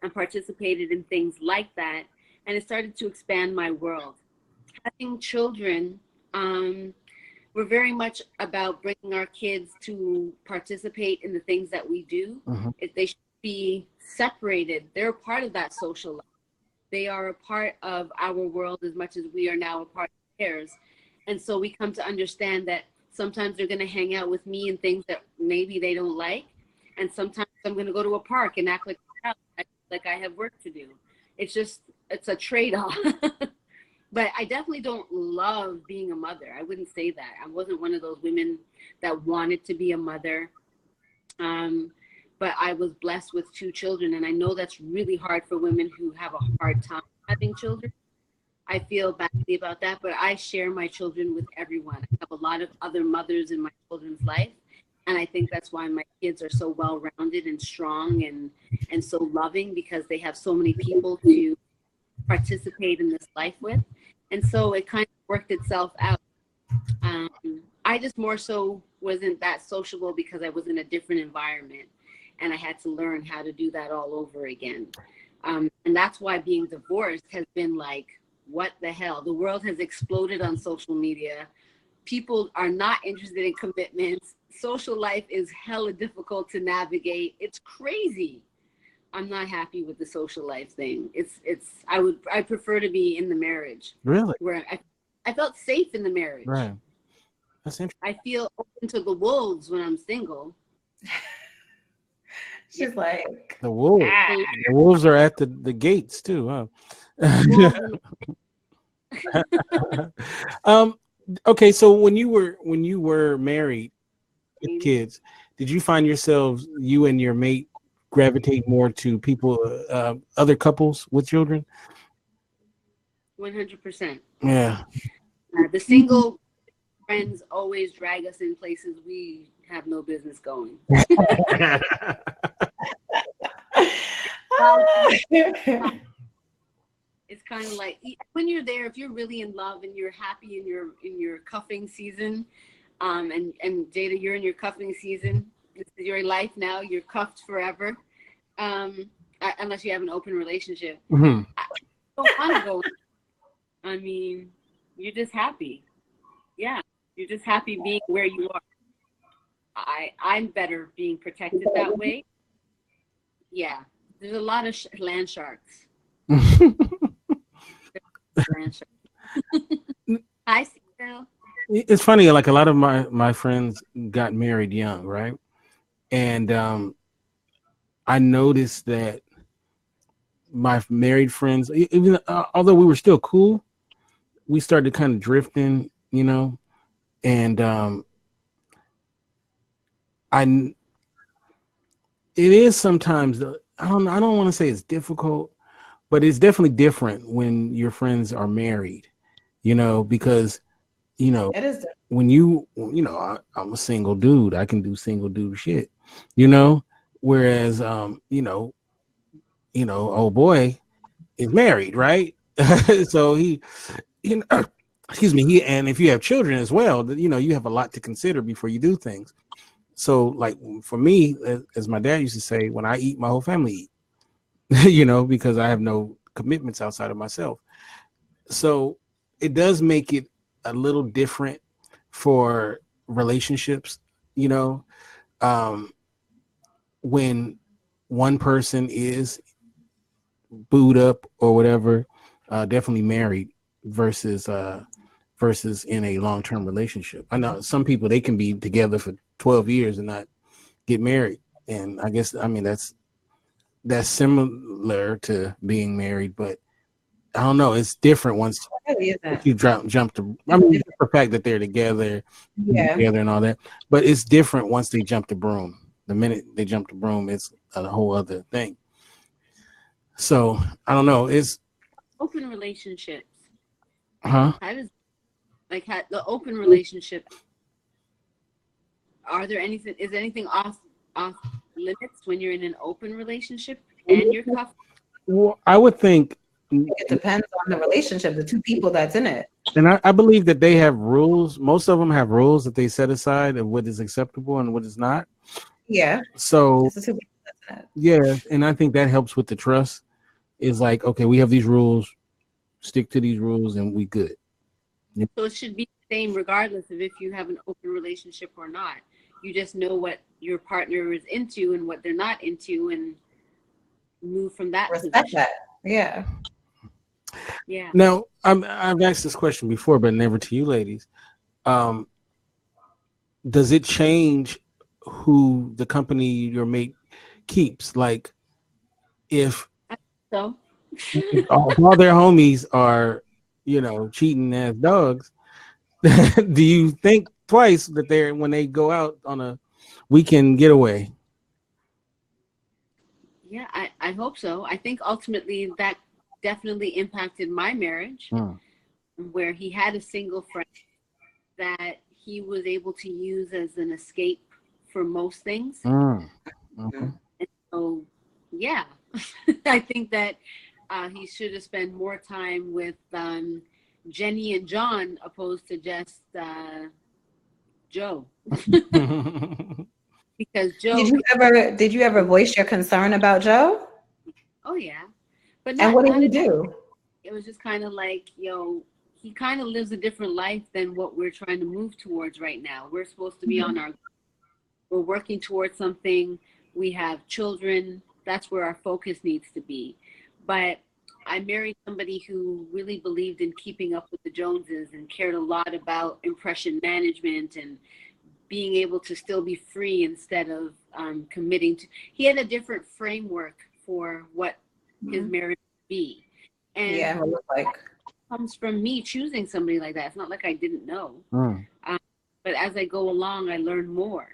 S3: and participated in things like that, and it started to expand my world. Having children, we're very much about bringing our kids to participate in the things that we do.
S1: Mhm.
S3: If they should be separated, they're a part of that social life. They are a part of our world as much as we are now a part of theirs. And so we come to understand that sometimes they're going to hang out with me and things that maybe they don't like. And sometimes I'm going to go to a park and act like I have work to do. It's a trade-off. But I definitely don't love being a mother. I wouldn't say that. I wasn't one of those women that wanted to be a mother. But I was blessed with 2 children. And I know that's really hard for women who have a hard time having children. I feel badly about that, but I share my children with everyone. I have a lot of other mothers in my children's life. And I think that's why my kids are so well-rounded and strong and so loving, because they have so many people to participate in this life with. And so it kind of worked itself out. Um, I just more so wasn't that sociable because I was in a different environment and I had to learn how to do that all over again. And that's why being divorced has been like, what the hell? The world has exploded on social media. People are not interested in commitments. Social life is hella difficult to navigate. It's crazy. I'm not happy with the social life thing. I prefer to be in the marriage
S1: Really?
S3: where I felt safe in the marriage.
S1: Right. That's interesting.
S3: I feel open to the wolves when I'm single.
S2: She's like,
S1: The wolves.
S2: ah.
S1: The wolves are at the gates too, huh?
S3: Wolves and
S1: um. Okay, so when you were married with kids, did you find yourselves, you and your mate, gravitate more to people, other couples with children?
S3: 100%.
S1: Yeah.
S3: The single friends always drag us in places we have no business going. It's kind of like when you're there, if you're really in love and you're happy in your cuffing season, and Jada, you're in your cuffing season. This is your life now. You're cuffed forever, unless you have an open relationship.
S1: Mm-hmm.
S3: I don't want to go. I mean, you're just happy. Yeah, you're just happy being where you are. I'm better being protected that way. Yeah, there's a lot of land sharks. Land sharks. Hi, Cecil.
S1: It's funny, like a lot of my friends got married young, right? And I noticed that my married friends, even although we were still cool, we started kind of drifting, and I it is sometimes, I don't want to say it's difficult, but it's definitely different when your friends are married, because
S2: It is.
S1: when I'm a single dude, I can do single dude shit, whereas oh boy is married, right? So he, excuse me, and if you have children as well, you have a lot to consider before you do things. So like for me, as my dad used to say, when I eat, my whole family eat. Because I have no commitments outside of myself. So it does make it a little different for relationships, you know, um, when one person is booed up or whatever, definitely married versus versus in a long term relationship. I know some people they can be together for 12 years and not get married, and I guess I mean that's similar to being married, but I don't know. It's different once
S2: It really isn't.
S1: you jump to. I
S2: It's
S1: mean,
S2: different.
S1: just the fact that they're together,
S2: Yeah.
S1: together, and all that. But it's different once they jump the broom. The minute they jump the broom, it's a whole other thing. So I don't know. It's
S3: Open relationships.
S1: huh?
S3: How does the open relationship? Are there anything? Is anything off limits when you're in an open relationship and you're coupled?
S1: Well, I would think,
S2: It depends on the relationship, the two people that's in it.
S1: and I believe that they have rules. Most of them have rules that they set aside of what is acceptable and what is not.
S2: Yeah.
S1: So
S2: It's the two people that's in it.
S1: yeah, and I think that helps with the trust. Is like, okay, we have these rules, stick to these rules, and we good.
S3: So it should be the same regardless of if you have an open relationship or not. You just know what your partner is into and what they're not into, and move from that
S2: Respect
S3: position.
S2: that. Yeah.
S3: Yeah.
S1: Now, I've asked this question before, but never to you, ladies. Um, does it change who the company your mate keeps? Like, if,
S3: So
S1: if all their homies are, cheating as dogs, do you think twice that they're when they go out on a weekend getaway?
S3: yeah, I hope so. I think ultimately that definitely impacted my marriage,
S1: Mm,
S3: where he had a single friend that he was able to use as an escape for most things.
S1: mm,
S2: Mhm.
S1: mhm.
S3: And so, yeah, I think that he should have spent more time with Jenny and John opposed to just Joe, because
S2: Did
S3: Joe,
S2: you ever voice your concern about Joe?
S3: oh yeah, but
S2: And
S3: not
S2: what did
S3: not
S2: he
S3: in,
S2: do?
S3: it was just kind of like, he kind of lives a different life than what we're trying to move towards right now. We're supposed to be
S2: Mhm.
S3: on our, we're working towards something. We have children. That's where our focus needs to be. But I married somebody who really believed in keeping up with the Joneses and cared a lot about impression management and being able to still be free instead of committing to. He had a different framework for what his
S2: Mhm.
S3: marriage would be. And
S2: Yeah, it looked like.
S3: comes from me choosing somebody like that. It's not like I didn't know.
S1: Mm,
S3: Um, but as I go along, I learn more.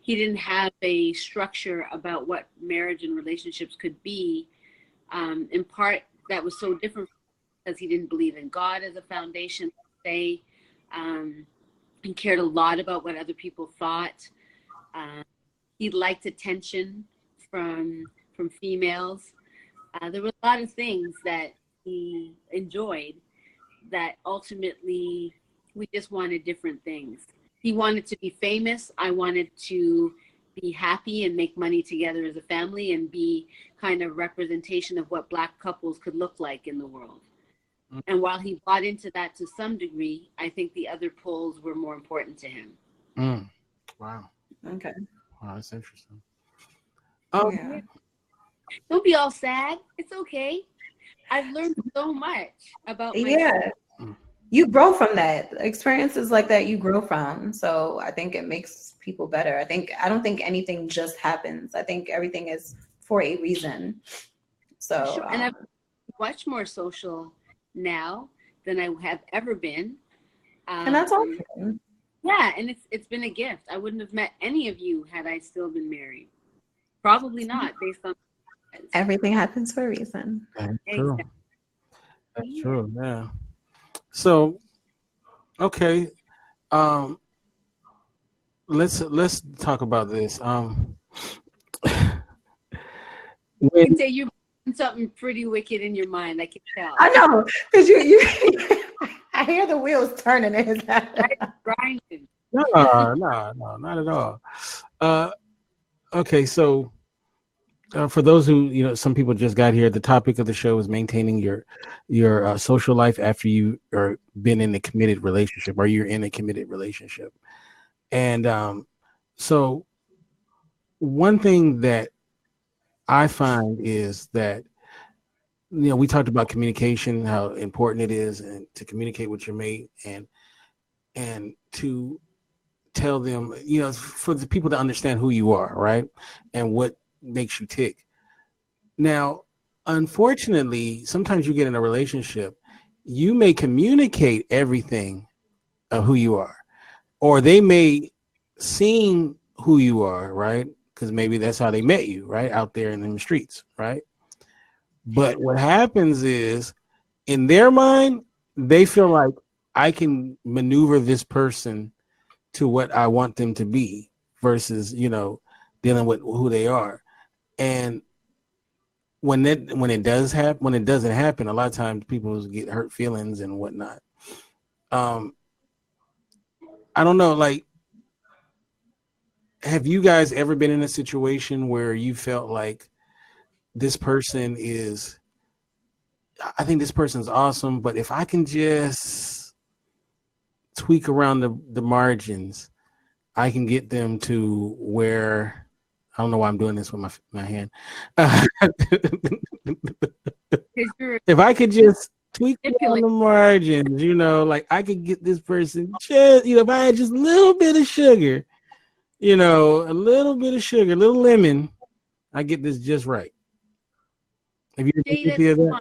S3: He didn't have a structure about what marriage and relationships could be. In part, that was so different because he didn't believe in God as a foundation. Say, um, he cared a lot about what other people thought. Uh, he liked attention from females. There were a lot of things that he enjoyed that ultimately we just wanted different things. He wanted to be famous. I wanted to be happy and make money together as a family and be kind of representation of what Black couples could look like in the world.
S1: mm,
S3: And while he bought into that to some degree, I think the other poles were more important to him.
S1: mm. Wow.
S2: Okay.
S1: Wow, that's interesting.
S2: Yeah.
S3: Yeah. Don't be all sad. It's okay. I've learned so much about myself.
S2: Yeah.
S1: Mm,
S2: You grow from that. Experiences like that you grow from. So I think it makes people better. I don't think anything just happens. I think everything is for a reason.
S3: For
S2: So
S3: sure. And I'm much more social now than I have ever been.
S2: and that's
S3: Um,
S2: awesome.
S3: yeah, and it's been a gift. I wouldn't have met any of you had I still been married. Probably not, based on
S2: Everything happens for a reason.
S1: that's true.
S3: exactly.
S1: That's
S3: Yeah.
S1: true. Yeah. So okay. Um, let's talk about this.
S3: You can
S1: When
S3: say you're something pretty wicked in your mind. I can tell.
S2: I know because you I hear the wheels turning in his
S3: Right?
S2: head.
S3: Grinding.
S1: No, not at all. Uh, okay, so for those who some people just got here, the topic of the show is maintaining your social life after you are been in a committed relationship or you're in a committed relationship. And so one thing that I find is that we talked about communication, how important it is, and to communicate with your mate, and to tell them, for the people to understand who you are, right, and what makes you tick. Now, unfortunately, sometimes you get in a relationship, you may communicate everything of who you are, or they may seem who you are, right? Because maybe that's how they met you, right, out there in the streets, right? But what happens is, in their mind, they feel like I can maneuver this person to what I want them to be versus, dealing with who they are. And when it doesn't happen, a lot of times people get hurt feelings and whatnot. Um, I don't know, like, have you guys ever been in a situation where you felt like this person is, I think this person's awesome, but if I can just tweak around the margins, I can get them to where, I don't know why I'm doing this with my hand. If I could just tweak around the margins, like I could get this person just, if I had just a little bit of sugar, a little bit of sugar, a little lemon, I get this just right. Have you ever been guilty of that?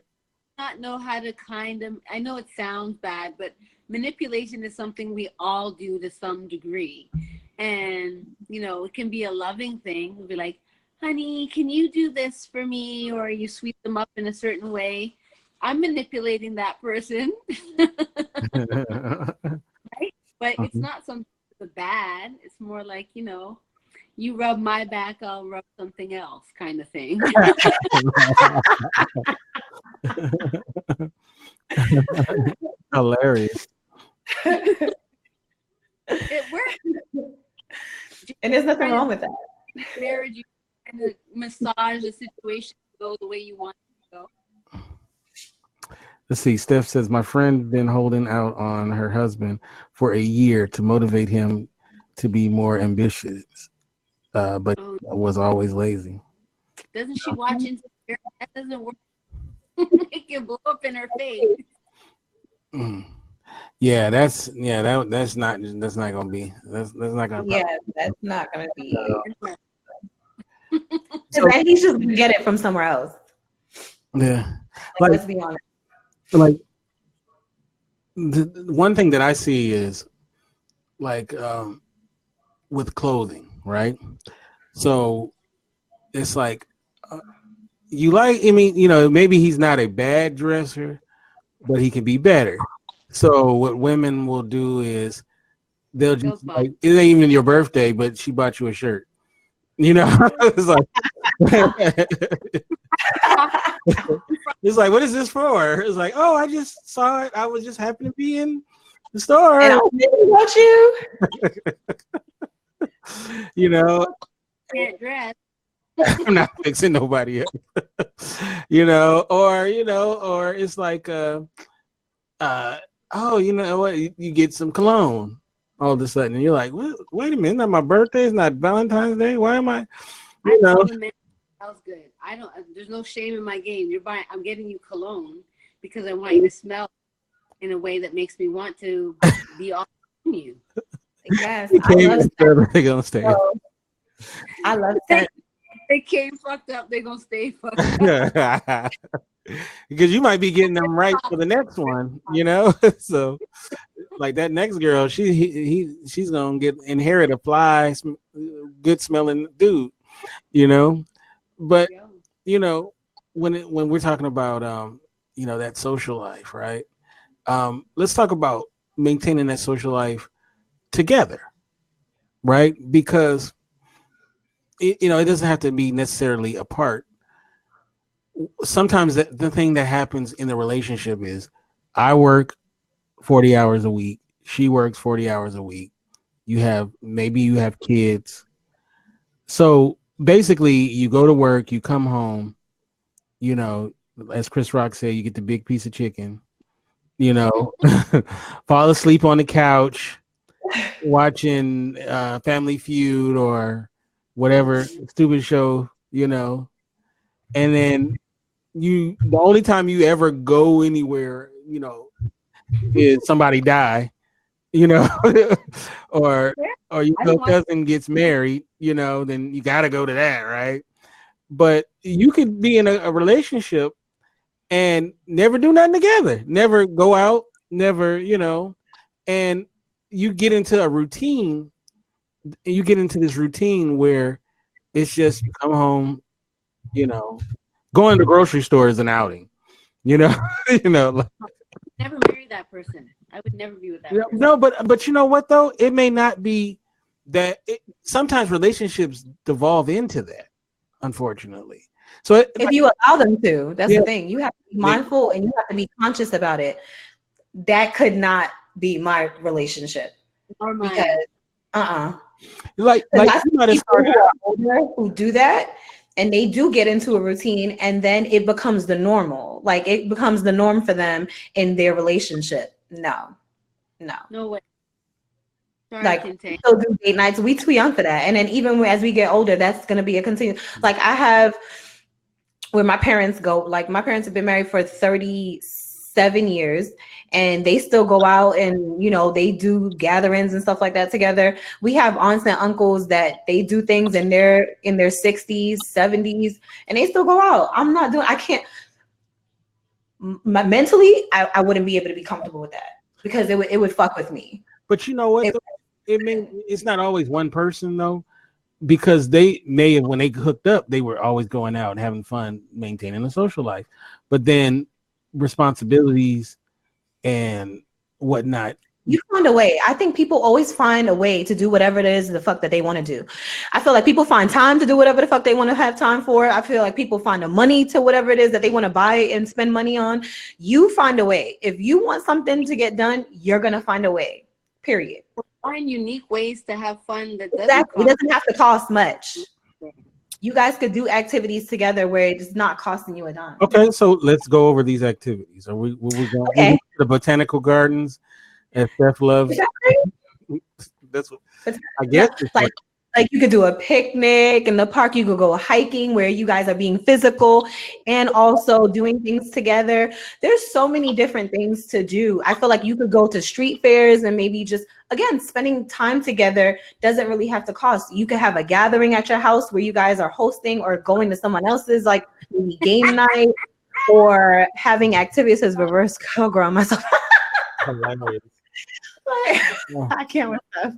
S3: Not know how to kind of, I know it sounds bad, but manipulation is something we all do to some degree. And, it can be a loving thing. It'll be like, honey, can you do this for me? Or you sweep them up in a certain way. I'm manipulating that person. Right? But it's not something bad. It's more like, you rub my back, I'll rub something else kind of thing.
S1: Hilarious.
S3: It works.
S2: And there's nothing wrong with that.
S3: Marriage, you kind of massage the situation to go the way you want it to go.
S1: Let's see. Steph says, my friend been holding out on her husband for a year to motivate him to be more ambitious, but was always lazy.
S3: Doesn't she watch into the that doesn't work? It can blow up in her face.
S1: Yeah, that's not gonna be that's not gonna.
S2: Yeah, that's not gonna be. So he's just gonna get it from somewhere else.
S1: Yeah,
S2: like let's be honest.
S1: Like the one thing that I see is like with clothing, right? So it's like you like. I mean, maybe he's not a bad dresser, but he can be better. So what women will do is they'll just like, it ain't even your birthday, but she bought you a shirt. It's like it's like, what is this for? It's like, oh, I just saw it. I was just happened to be in the store.
S2: And I was thinking about you.
S3: Can't dress.
S1: I'm not fixing nobody else. Or it's like oh, you know what? You get some cologne all of a sudden, and you're like, wait a minute, it's not my birthday, it's not Valentine's Day. Why am I?
S3: Smells good. I don't. There's no shame in my game. I'm getting you cologne because I want you to smell in a way that makes me want to be all you.
S2: Yes, I love that. I love that.
S3: They came fucked up. They're gonna stay fucked up.
S1: Because you might be getting them right for the next one, So, like that next girl, she's gonna inherit a fly, good smelling dude, But when we're talking about that social life, right? Let's talk about maintaining that social life together, right? Because it doesn't have to be necessarily apart. Sometimes the thing that happens in the relationship is I work 40 hours a week, she works 40 hours a week, you have kids. So basically, you go to work, you come home, you know, as Chris Rock said, you get the big piece of chicken, you know, fall asleep on the couch watching Family Feud or whatever stupid show, you know, and then the only time you ever go anywhere, you know, is somebody die, you know, or
S3: Yeah,
S1: or your
S3: I don't want.
S1: cousin gets married, you know, then you got to go to that, right? But you could be in a relationship and never do nothing together, never go out, never, you know, and you get into a routine. You get into this routine where it's just you come home, you know, going to the grocery store is an outing, you know, you know. Like,
S3: Never marry that person. I would never be with that
S1: yeah,
S3: person.
S1: no, but you know what though? It may not be that. Sometimes relationships devolve into that, unfortunately. So
S2: If you allow them to, that's
S1: yeah,
S2: the thing. You have to be
S1: they,
S2: mindful and you have to be conscious about it. That could not be my relationship
S3: Or
S2: because
S3: mine.
S2: uh-uh. Because
S1: like
S2: I
S1: you
S2: see
S1: might have
S2: people
S1: started
S2: who are
S1: out.
S2: older who do that and they do get into a routine and then it becomes the normal. Like it becomes the norm for them in their relationship. No, no.
S3: No way. Sorry,
S2: Like we
S3: Kinte.
S2: still do date nights. We too young for that. And then even as we get older, that's gonna be a continue. Like I have where my parents go, like my parents have been married for 37 years and they still go out and they do gatherings and stuff like that together. We have aunts and uncles that they do things and they're in their 60s 70s and they still go out. I'm not doing, I can't mentally, I wouldn't be able to be comfortable with that because it would fuck with me.
S1: But you know what?
S2: It,
S1: Though? It's not always one person though, because they may have when they hooked up, they were always going out and having fun, maintaining a social life. But then responsibilities and whatnot.
S2: you find a way. I think people always find a way to do whatever it is the fuck that they want to do. I feel like people find time to do whatever the fuck they want to have time for. I feel like people find the money to whatever it is that they want to buy and spend money on. You find a way. If you want something to get done, you're gonna find a way. Period.
S3: Find unique ways to have fun that doesn't
S2: Exactly. It
S3: cost.
S2: doesn't have to cost much. You guys could do activiitiestogether where it's not costing you a dime.
S1: Okay, so let's go over these activities. Are we going
S2: Okay.
S1: to the botanical gardens as Steph loves? That's what I guess.
S2: No, like you could do a picnic in the park. You could go hiking where you guys are being physical and also doing things together. There's so many different things to do. I feel like you could go to street fairs and maybe just again spending time together doesn't really have to cost. You could have a gathering at your house where you guys are hosting or going to someone else's like maybe game night or having activities as reverse cowgirl myself.
S1: hilarious.
S2: Like,
S1: Yeah.
S2: I can't with stuff.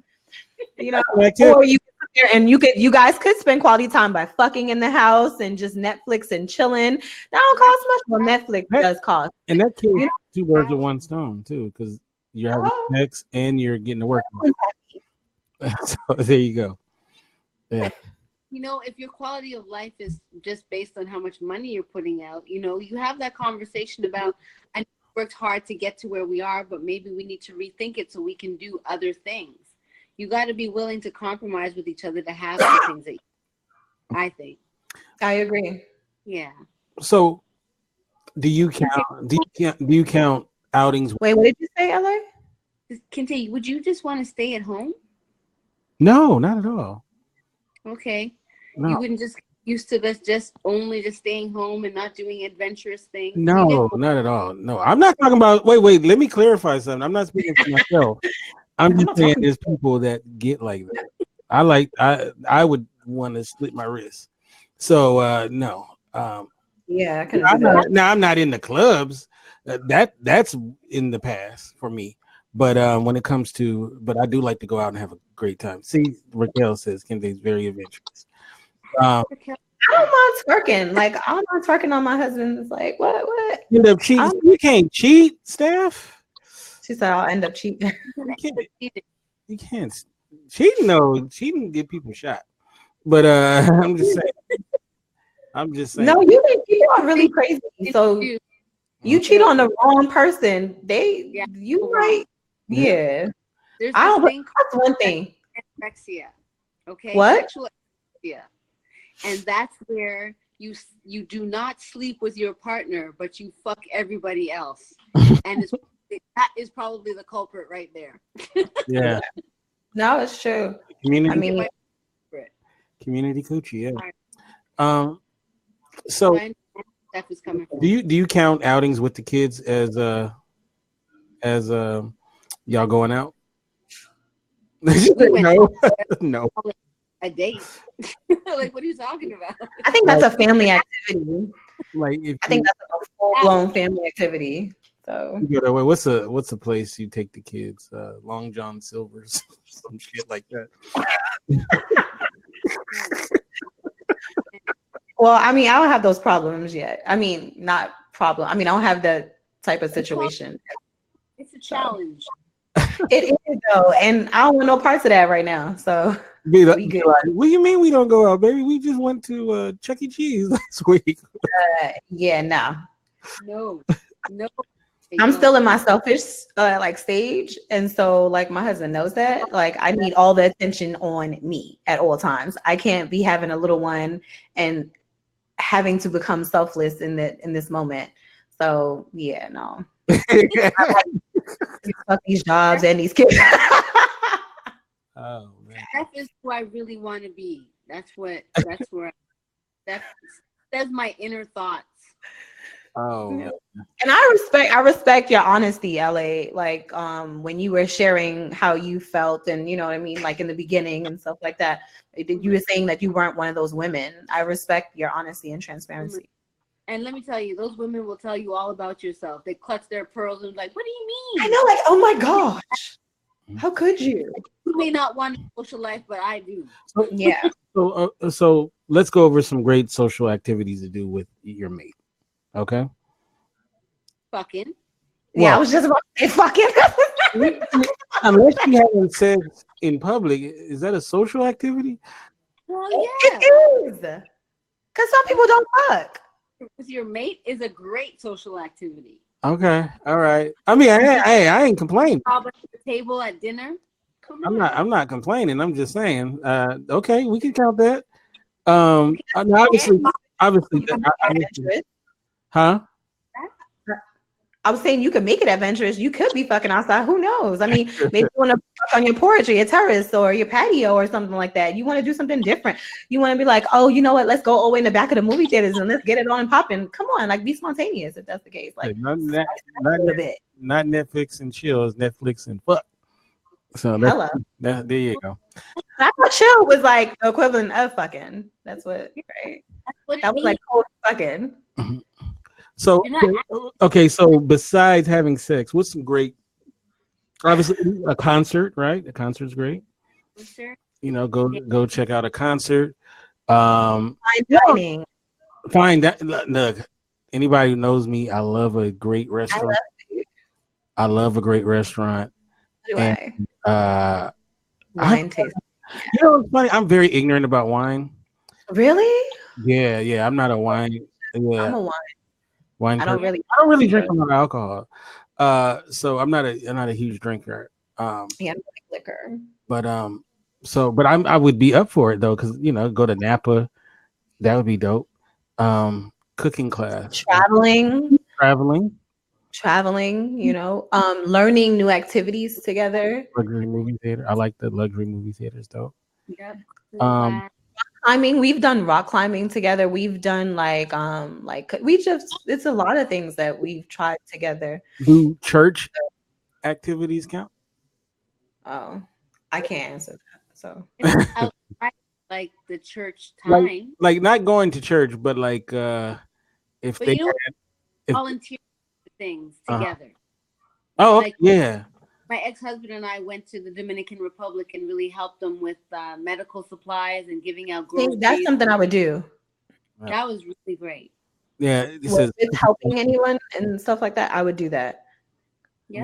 S1: Like it.
S2: Or you could sit there and you guys could spend quality time by fucking in the house and just Netflix and chilling. That don't cost much. Well, Netflix does cost.
S1: And that kills
S2: You know,
S1: two birds with one stone too, because you're having
S2: oh,
S1: sex and you're getting to work. So there you go. Yeah.
S3: If your quality of life is just based on how much money you're putting out, you have that conversation about, I worked hard to get to where we are, but maybe we need to rethink it so we can do other things. You got to be willing to compromise with each other to have the things that I think.
S2: I agree.
S3: Yeah.
S1: So do you count outings?
S2: Wait, what did you say, LA?
S3: Kinte, would you just want to stay at home?
S1: No, not at all.
S3: Okay.
S1: No.
S3: You wouldn't just used to this just staying home and not doing adventurous things.
S1: No, not at all. No, I'm not talking about. Wait. Let me clarify something. I'm not speaking for myself. I'm
S2: I'm
S1: just
S2: not
S1: saying
S2: talking.
S1: there's people that get like that. I would want to split my wrist. So no.
S2: Yeah, I couldn't do that.
S1: I'm not in the clubs. That's in the past for me. But when it comes to, but I do like to go out and have a great time. See, Raquel says Kente's very adventurous.
S2: I don't mind twerking. Like I don't mind twerking on my husband. It's like what?
S1: You end up cheating. You can't cheat, Steph.
S2: She said I'll end up cheating.
S1: You can't. Cheating get people shot. But I'm just saying.
S2: No, you are really crazy. So you cheat on the wrong person. You right. Yeah.
S3: There's
S2: I don't.
S3: this thing
S2: That's one thing.
S3: anorexia. Okay,
S2: What?
S3: sexual anorexia, and that's where you do not sleep with your partner, but you fuck everybody else, and that is probably the culprit right there.
S1: Yeah.
S2: No, it's true. I
S1: Community
S2: mean,
S1: community coochie, yeah.
S3: Right.
S1: Um
S3: So
S1: so
S3: I understand where Steph is coming
S1: do
S3: from.
S1: you count outings with the kids as y'all going out?
S3: We went
S1: No. No.
S3: on a date. Like, what are you talking about?
S2: I think that's
S1: Like
S2: a family activity.
S1: like if
S2: I think
S1: you,
S2: that's like a full blown family activity. So
S1: you go to what's a place you take the kids? Long John Silver's, some shit like that.
S2: well, I mean, I don't have those problems yet. I mean, not problem. I mean, I don't have that type of situation.
S3: It's a
S2: So
S3: challenge.
S2: it is though, and I don't want no parts of that right now. So we
S1: Be
S2: good.
S1: like, what do you mean we don't go out, baby? We just went to Chuck E. Cheese last week.
S2: Yeah, no.
S3: No, no, they
S2: I'm
S3: don't.
S2: still in my selfish like stage, and so like my husband knows that. Like I need all the attention on me at all times. I can't be having a little one and having to become selfless in this moment. So yeah, no. Fuck these jobs and these kids.
S1: Oh man.
S3: That is who I really want to be. That's where that's my inner thoughts.
S1: Oh man.
S2: And I respect your honesty, LA. Like when you were sharing how you felt and you know what I mean, like in the beginning and stuff like that. You were saying that you weren't one of those women. I respect your honesty and transparency.
S3: And let me tell you, those women will tell you all about yourself. They clutch their pearls and like, what do you
S2: I
S3: mean?
S2: know, like, oh my gosh. How could you?
S3: You may not want a social life, but I do.
S2: Yeah.
S1: So let's go over some great social activities to do with your mate. Okay.
S3: Fucking.
S2: Yeah, I
S1: Well,
S2: was just about to say fucking.
S1: unless you haven't sex in public, is that a social activity?
S3: Well, yeah.
S2: It is. Because some people don't fuck.
S3: With your mate is a great social activity.
S1: Okay. All right. I mean, I ain't complaining.
S3: Problem at the table at dinner. Come
S1: I'm
S3: on.
S1: not. I'm not complaining. I'm just saying. Okay, we can count that.
S3: Okay.
S1: And obviously, obviously,
S2: You can make it adventurous.
S1: huh?
S2: I was saying you could make it adventurous. You could be fucking outside. Who knows? I mean, maybe you want to fuck on your porch or your terrace or your patio or something like that. You want to do something different. You want to be like, oh, you know what? Let's go all the way in the back of the movie theaters and let's get it on and popping. Come on, like be spontaneous if that's the case.
S1: Hey,
S2: Like
S1: not,
S2: spice
S1: not,
S2: it up
S1: not,
S2: a little bit.
S1: not Netflix and chill. It's Netflix and fuck. So
S2: Hello.
S1: there you go.
S2: I thought chill was like the equivalent of fucking. That's what, right?
S3: That's what it
S2: That was like
S3: means.
S2: cold fucking.
S1: So
S3: You're not
S1: okay. So besides having sex, what's some great? Obviously, a concert, right? A concert's great.
S3: sure.
S1: You know, go check out a concert.
S2: Fine
S1: Yeah,
S2: dining.
S1: find that. Look, anybody who knows me, I love a great
S2: I
S1: restaurant.
S2: love it.
S1: I love a great restaurant,
S2: So do
S1: and
S2: I.
S1: uh,
S2: Wine taste.
S1: you know, it's funny. I'm very ignorant about wine.
S2: Really?
S1: Yeah. I'm not a wine.
S2: I'm
S1: Yeah,
S2: a wine.
S1: wine
S2: I don't
S1: person.
S2: really
S1: I don't really drink
S2: liquor.
S1: a lot of alcohol. So I'm not a huge drinker.
S2: Yeah, I don't like liquor.
S1: But I would be up for it though, because go to Napa. That would be dope. Cooking class,
S2: Traveling,
S1: traveling,
S2: learning new activities together.
S1: luxury movie theater. I like the luxury movie theaters though.
S3: Yep.
S1: Um,
S2: Climbing, we've done rock climbing together. We've done we just it's a lot of things that we've tried together.
S1: do church activities count?
S2: Oh, I can't answer that. So
S3: It's outside like the church
S1: like
S3: time.
S1: like not going to church, but like if
S3: But
S1: they
S3: you know,
S1: if
S3: volunteer for things
S1: uh,
S3: together.
S1: oh
S3: Like
S1: yeah.
S3: my ex-husband and I went to the Dominican Republic and really helped them with medical supplies and giving out
S2: see, that's
S3: groceries.
S2: something I would do.
S3: That was really great.
S1: Yeah, it
S2: With
S1: says
S2: helping anyone and stuff like that, I would do that.
S3: Yeah.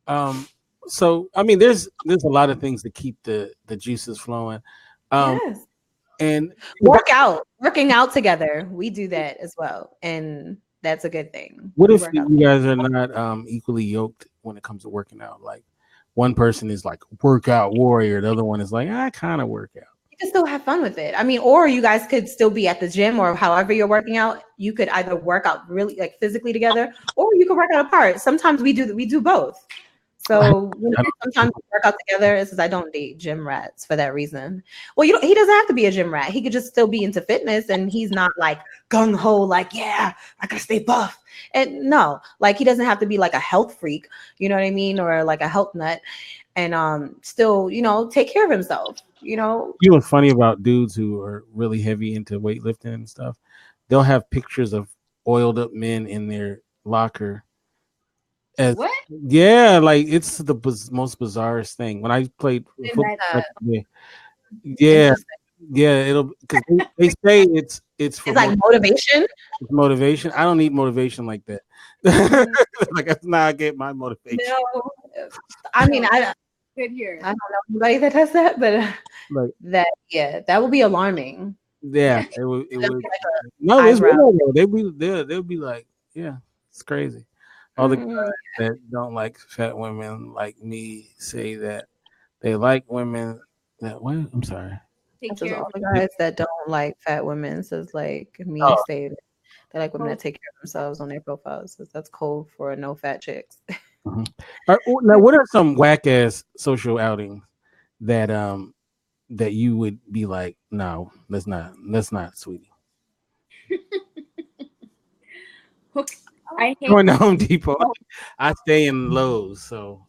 S1: um so I mean there's a lot of things to keep the juices flowing. Um
S2: Yes.
S1: and
S2: Working out together. We do that as well. And that's a good thing.
S1: what
S2: We
S1: if
S2: work out.
S1: you guys are not equally yoked when it comes to working out? Like one person is like workout warrior, the other one is like I kind of work out.
S2: You can still have fun with it. I mean, or you guys could still be at the gym or however you're working out. You could either work out really like physically together, or you could work out apart. Sometimes we do both. So sometimes we work out together. It's because I don't date gym rats for that reason. Well, you don't, he doesn't have to be a gym rat. He could just still be into fitness, and he's not like gung ho, like yeah, I gotta stay buff. And no, like he doesn't have to be like a health freak. You know what I mean, or like a health nut, and still take care of himself.
S1: You know what's funny about dudes who are really heavy into weightlifting and stuff? They'll have pictures of oiled up men in their locker. As
S3: What?
S1: yeah, like it's the most bizarrest thing. When I played football, yeah, yeah,
S2: Interesting.
S1: yeah, it'll because they say it's for
S2: It's like motivation.
S1: motivation. I don't need motivation like that.
S2: Mm,
S1: Like that's not I get my motivation.
S2: no, I mean
S3: Good here.
S2: I don't know anybody that does that, but
S1: Like
S2: that would be alarming.
S1: yeah,
S3: Yeah.
S1: it
S2: Just
S1: would.
S2: like
S1: No,
S2: a
S1: it's
S2: eyebrow.
S1: real though. They'll be like, yeah, it's crazy. All the
S2: Mm,
S1: that don't like fat women like me say that they like women that what? I'm sorry.
S3: Take
S2: that's just
S3: care of
S2: all the guys that don't like fat women. Says like me
S1: Oh,
S2: say they like women
S3: yourself.
S2: that take care of themselves on their profiles. Says that's code for no fat chicks.
S1: mhm. Now, what are some whack ass social outings that that you would be like, no, let's not, sweetie.
S3: Hook. I hate.
S1: Going to Home Depot. I stay in Lowe's, so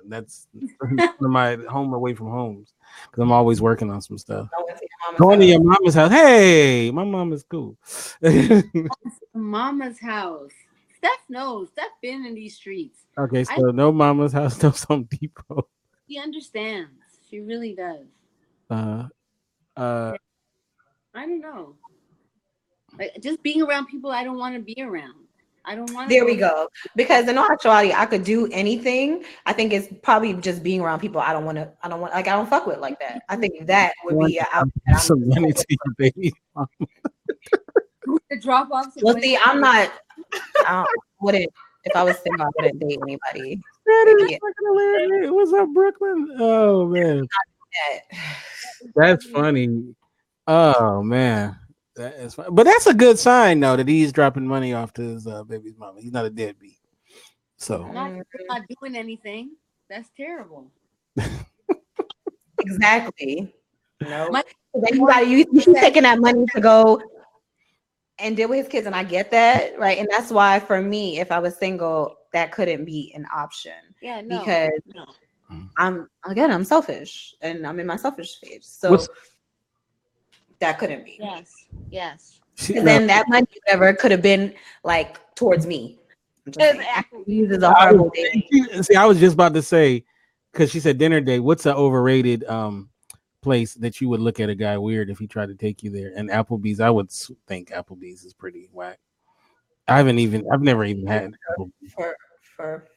S1: that's one of my home away from homes because I'm always working on some stuff.
S2: I went to your mama's
S1: Going to your
S2: house.
S1: mama's house. Hey, my mom is cool.
S3: Mama's house. Steph knows. Steph been in these streets.
S1: Okay,
S3: I
S1: so no mama's house, no Home Depot.
S3: She understands. She really does.
S1: Uh, uh,
S3: I don't know. Like just being around people I don't want to be around. I don't want to
S2: There
S3: go.
S2: we go. Because in all actuality, I could do anything. I think it's probably just being around people I don't want, like, I don't fuck with like that. I think that
S1: I
S2: would
S1: want
S2: be an
S1: to
S2: outfit
S1: give
S2: I'm
S1: some money to your baby.
S3: To drop off some
S2: well,
S3: money.
S2: see, I wouldn't, if I was single, I wouldn't date anybody.
S1: That is
S2: Maybe
S1: fucking hilarious. What's up, Brooklyn? Oh man,
S2: that.
S1: that's funny. Oh man, that is fun. But that's a good sign though that he's dropping money off to his baby's mama. He's not a deadbeat. So
S3: Not not doing anything. That's terrible.
S2: Exactly. No.
S3: My
S2: Then he's taking that money to go and deal with his kids, and I get that, right? And that's why for me, if I was single, that couldn't be an option.
S3: Yeah, no.
S2: Because
S3: No.
S2: I'm selfish and I'm in my selfish stage. So
S1: what's
S2: that couldn't be.
S3: Yes. Yes.
S2: And
S1: now,
S2: then that money never could have been like towards me. I'm just saying,
S3: Exactly.
S2: uses a horrible thing.
S1: see, I was just about to say because she said dinner date. What's an overrated place that you would look at a guy weird if he tried to take you there? And Applebee's, I would think Applebee's is pretty whack. I've never even had Applebee's.
S2: For for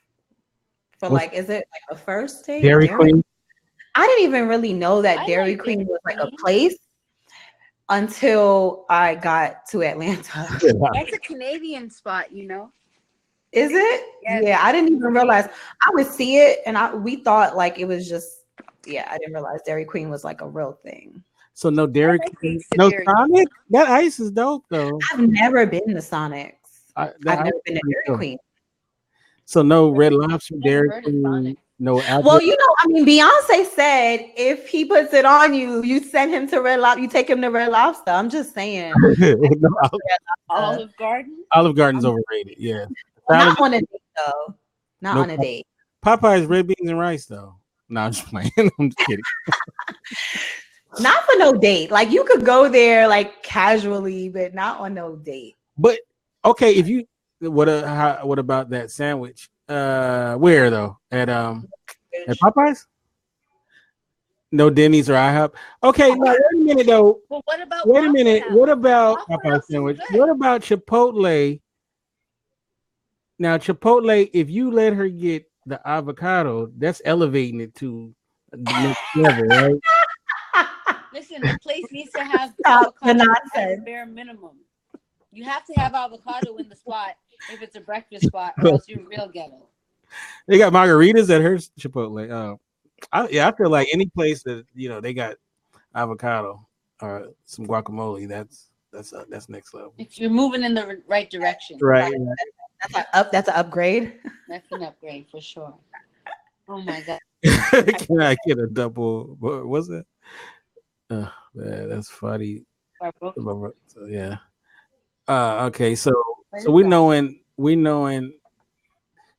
S1: What's
S2: like, is it like a first date?
S1: Dairy Queen?
S2: I didn't even really know that
S3: I
S2: Dairy
S3: like
S2: Queen
S3: Dairy
S2: was like a
S3: Queen.
S2: place until I got to Atlanta.
S3: That's a Canadian spot, you know.
S2: Is it?
S3: Yes.
S2: Yeah, I didn't even realize. I would see it, and we thought like it was just. Yeah, I didn't realize Dairy Queen was like a real thing.
S1: So no Dairy
S3: I like
S1: Queen,
S3: Pizza
S1: no
S3: Dairy
S1: Sonic. That ice is dope though.
S2: I've never been to Sonics.
S1: That
S2: I've
S1: ice
S2: never
S1: is
S2: been to
S1: pretty
S2: Dairy
S1: dope.
S2: Queen.
S1: So no Red Lobster,
S3: Never
S1: Dairy
S3: heard of
S1: Queen,
S3: Sonic.
S1: no Apple.
S2: Well, I mean, Beyonce said if he puts it on you, you send him to Red Lobster. You take him to Red Lobster. I'm just saying.
S1: No,
S3: Olive Garden.
S1: Olive Garden's overrated. Yeah,
S2: Not
S1: Salad-
S2: on a date though. Not
S1: no
S2: on a date.
S1: Popeye's red beans and rice though. No, I'm just playing. I'm just kidding.
S2: Not for no date. Like you could go there like casually, but not on no date.
S1: But okay, if you what about that sandwich? Where though? At Popeyes? No Denny's or IHOP. Okay, now wait a minute though.
S3: Well, what about?
S1: Wait a
S3: Waffle
S1: minute.
S3: House?
S1: What about
S3: Waffle
S1: Popeye
S3: House is
S1: sandwich?
S3: good.
S1: What about Chipotle? Now Chipotle, if you let her get the avocado, that's elevating it to the next level, right?
S3: Listen, the place needs to have
S2: Stop the
S3: avocado at the
S2: nonsense.
S3: bare minimum. You have to have avocado in the spot if it's a breakfast spot, or else you're real ghetto.
S1: They got margaritas at her Chipotle. Yeah, I feel like any place that they got avocado or some guacamole, that's next level.
S3: If you're moving in the right direction,
S1: Right.
S2: That's an upgrade.
S3: that's an upgrade for sure. Oh my God.
S1: Can I get a double? What was it? Man, that's funny.
S3: Barbara,
S1: So, yeah. Okay. So
S3: what
S1: so
S3: is
S1: we
S3: that?
S1: knowing.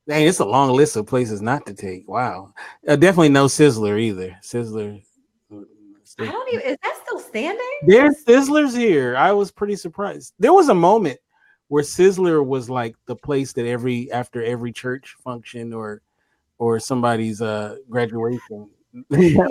S1: Dang, it's a long list of places not to take. Wow. Definitely no Sizzler either. Sizzler.
S2: I don't even. Is that still standing?
S1: There's Sizzlers here. I was pretty surprised. There was a moment where Sizzler was like the place that after every church function or somebody's graduation.
S2: Yeah,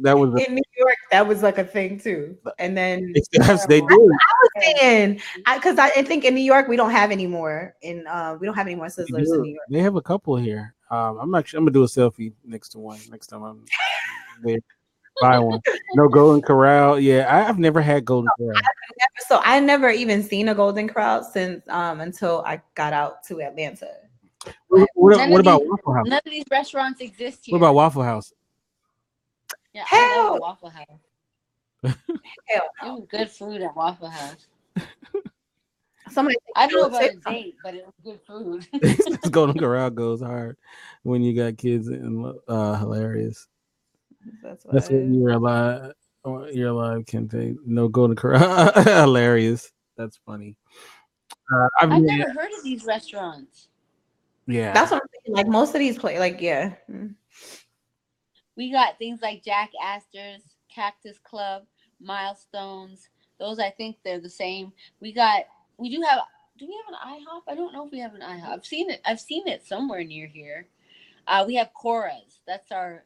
S1: that was
S2: in New York, that was like a thing too. And then
S1: they
S3: Terrible.
S1: do.
S2: I was saying, because I think in New York we don't have any more. We don't have any more
S1: They
S2: Sizzlers in
S1: do.
S2: New York.
S1: They have a couple here. I'm gonna do a selfie next to one next time I'm there. Buy one. No Golden Corral. Yeah, I've never had Golden Corral.
S2: So I never even seen a Golden Corral since until I got out to Atlanta.
S1: What,
S2: But
S1: what,
S3: None
S1: what
S3: of
S1: about
S3: these,
S1: Waffle House?
S3: none of these restaurants exist
S1: What about
S3: here.
S1: Waffle House?
S3: Yeah, I love a
S2: hell,
S3: Waffle House.
S2: hell
S3: It
S2: no.
S3: was good food at Waffle House.
S2: Somebody
S3: I don't know
S2: say
S3: about a
S2: something.
S3: date, but it was good food.
S1: This Golden Corral goes hard when you got kids hilarious.
S2: That's
S1: That's what
S2: why.
S1: you're alive. You're alive, Kente. No Golden Corral. Hilarious. That's funny. I've
S3: I've
S1: yeah,
S3: never heard of these restaurants.
S1: yeah.
S2: That's what I'm saying. Like most of these play, like yeah.
S3: We got things like Jack Astor's, Cactus Club, Milestones. Those I think they're the same. We do have do we have an IHOP? I don't know if we have an IHOP. I've seen it. I've seen it somewhere near here. We have Cora's. That's our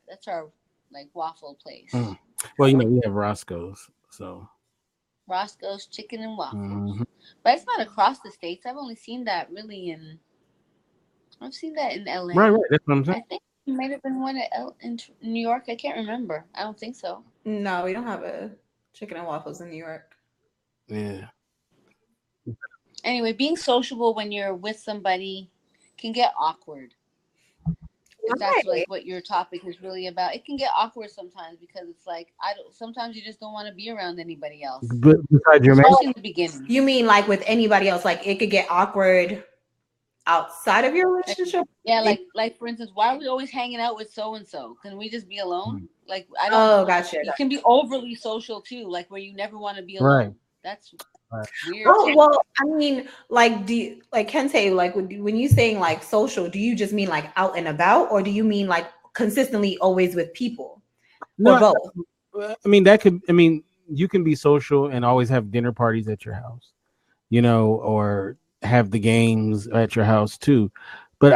S3: like waffle place.
S1: Mm. Well, we have Roscoe's, so
S3: Roscoe's Chicken and
S1: mhm.
S3: Waffles. But it's not across the states. I've only seen that really in I've seen that in
S1: Right,
S3: LA.
S1: right. That's what I'm saying.
S3: I think it might have been one in New York. I can't remember. I don't think so.
S2: No, we don't have a chicken and waffles in New York.
S1: Yeah.
S3: Anyway, being sociable when you're with somebody can get awkward. If that's
S2: Why?
S3: like what your topic is really about, it can get awkward sometimes because it's like I don't. Sometimes you just don't want to be around anybody else,
S1: But besides your man,
S2: Oh,
S3: especially in the beginning.
S2: you mean like with anybody else? Like it could get awkward outside of your
S3: Like,
S2: relationship?
S3: yeah,
S2: It,
S3: like for instance, why are we always hanging out with so and so? Can we just be alone?
S1: mm,
S3: Like I don't.
S2: oh, gotcha.
S3: You can be overly social too, like where you never want to be
S1: right,
S3: alone. That's
S1: right.
S3: weird
S2: Oh
S3: too.
S2: well, I mean, like, do you, like Kente, like when you saying like social, do you just mean like out and about, or do you mean like consistently always with people, or
S1: No,
S2: both?
S1: I mean that could. I mean, you can be social and always have dinner parties at your house, or have the games at your house too. But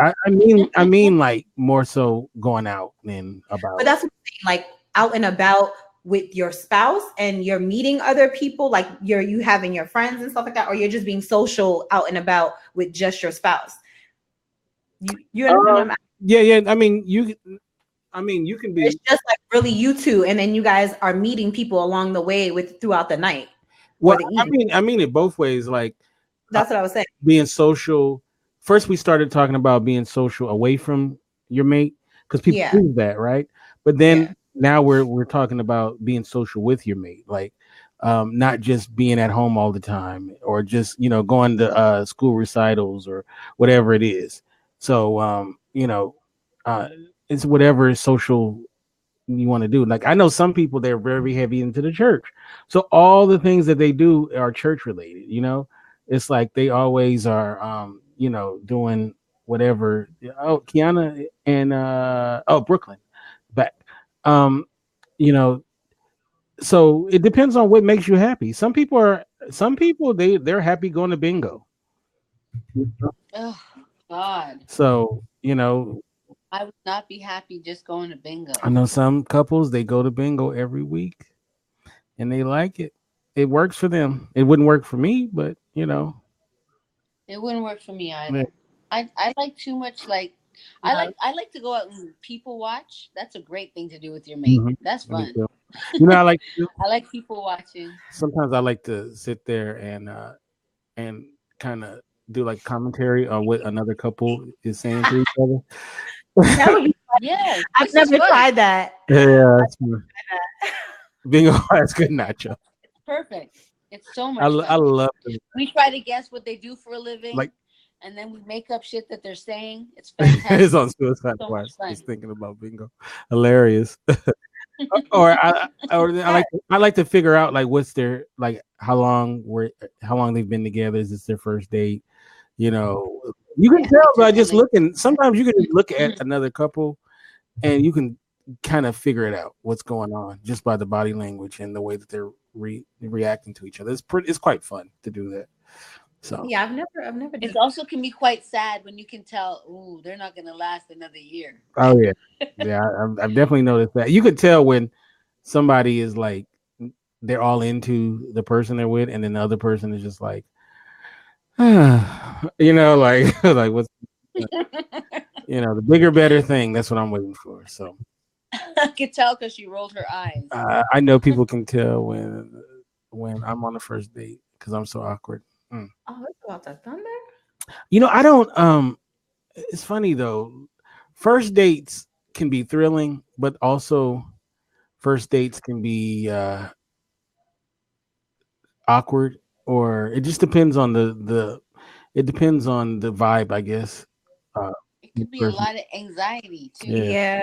S1: I mean, like more so going out than
S2: But
S1: about.
S2: that's what I'm saying, like out and about with your spouse, and you're meeting other people, like you having your friends and stuff like that, or you're just being social out and about with just your spouse. You understand what
S1: Uh,
S2: I'm
S1: yeah, yeah. I mean, you can
S2: It's
S1: be.
S2: just like really you two, and then you guys are meeting people along the way with throughout the night or
S1: Well,
S2: the
S1: I
S2: evening.
S1: mean, I mean it both ways. Like uh,
S2: That's what I was saying.
S1: being social. First, we started talking about being social away from your mate because people
S2: Yeah,
S1: do that, right? But
S2: yeah.
S1: then now we're talking about being social with your mate, like not just being at home all the time, or just going to school recitals or whatever it is. So uh, it's whatever social you want to do. Like I know some people they're very heavy into the church, so all the things that they do are church related. It's like they always are, doing whatever. Oh, Kiana and Brooklyn, back. Um, you know, so it depends on what makes you happy. Some people they're happy going to bingo.
S3: Oh God,
S1: So
S3: I would not be happy just going to
S1: I
S3: bingo.
S1: know some couples they go to bingo every week and they like it. It works for them. It wouldn't work for me, but
S3: It wouldn't work for me
S1: yeah.
S3: either. I like too much like I like to go out and people watch. That's a great thing to do with your mate.
S1: Mhm.
S3: That's
S1: Me
S3: fun.
S1: too. I like to do?
S3: I like people watching.
S1: Sometimes I like to sit there and kind of do like commentary on what another couple is saying to each other.
S2: That would be.
S3: Yes,
S2: I've
S3: this is
S2: never
S3: fun.
S2: tried that.
S1: Yeah, that's fun. Bingo. That's good, Nacho.
S3: It's perfect. It's so
S1: I,
S3: much
S1: I
S3: fun.
S1: love it.
S3: We try to guess what they do for a
S1: Like
S3: living, and then we make up shit that they're saying. It's
S1: it's
S3: fantastic.
S1: on Suicide
S3: So
S1: Watch.
S3: much
S1: Just
S3: fun.
S1: thinking about bingo, hilarious. Or I like to figure out like what's their like how long they've been together. Is this their first date? You know, you can
S3: Yeah, me
S1: tell
S3: too.
S1: by
S3: I
S1: just
S3: like
S1: looking. Sometimes you can just look at
S3: that.
S1: another couple and you can kind of figure it out what's going on just by the body language and the way that they're reacting to each other. It's quite fun to do that. So,
S2: Yeah, I've never
S3: It
S2: done.
S3: also can be quite sad when you can tell, ooh, they're not going to last another year.
S1: oh yeah, yeah, I've definitely noticed that. You could tell when somebody is like they're all into the person they're with, and then the other person is just like, like like what's the bigger, better thing. That's what I'm waiting for. So
S3: I could tell because she rolled her eyes.
S1: I know people can tell when I'm on the first date because I'm so awkward. Mm.
S2: Oh, it's about the thunder.
S1: I don't. It's funny though. First dates can be thrilling, but also first dates can be awkward, or it just depends on the. It depends on the vibe, I guess. Uh,
S3: It could be a
S1: person,
S3: lot of anxiety too.
S1: yeah,
S2: Yeah,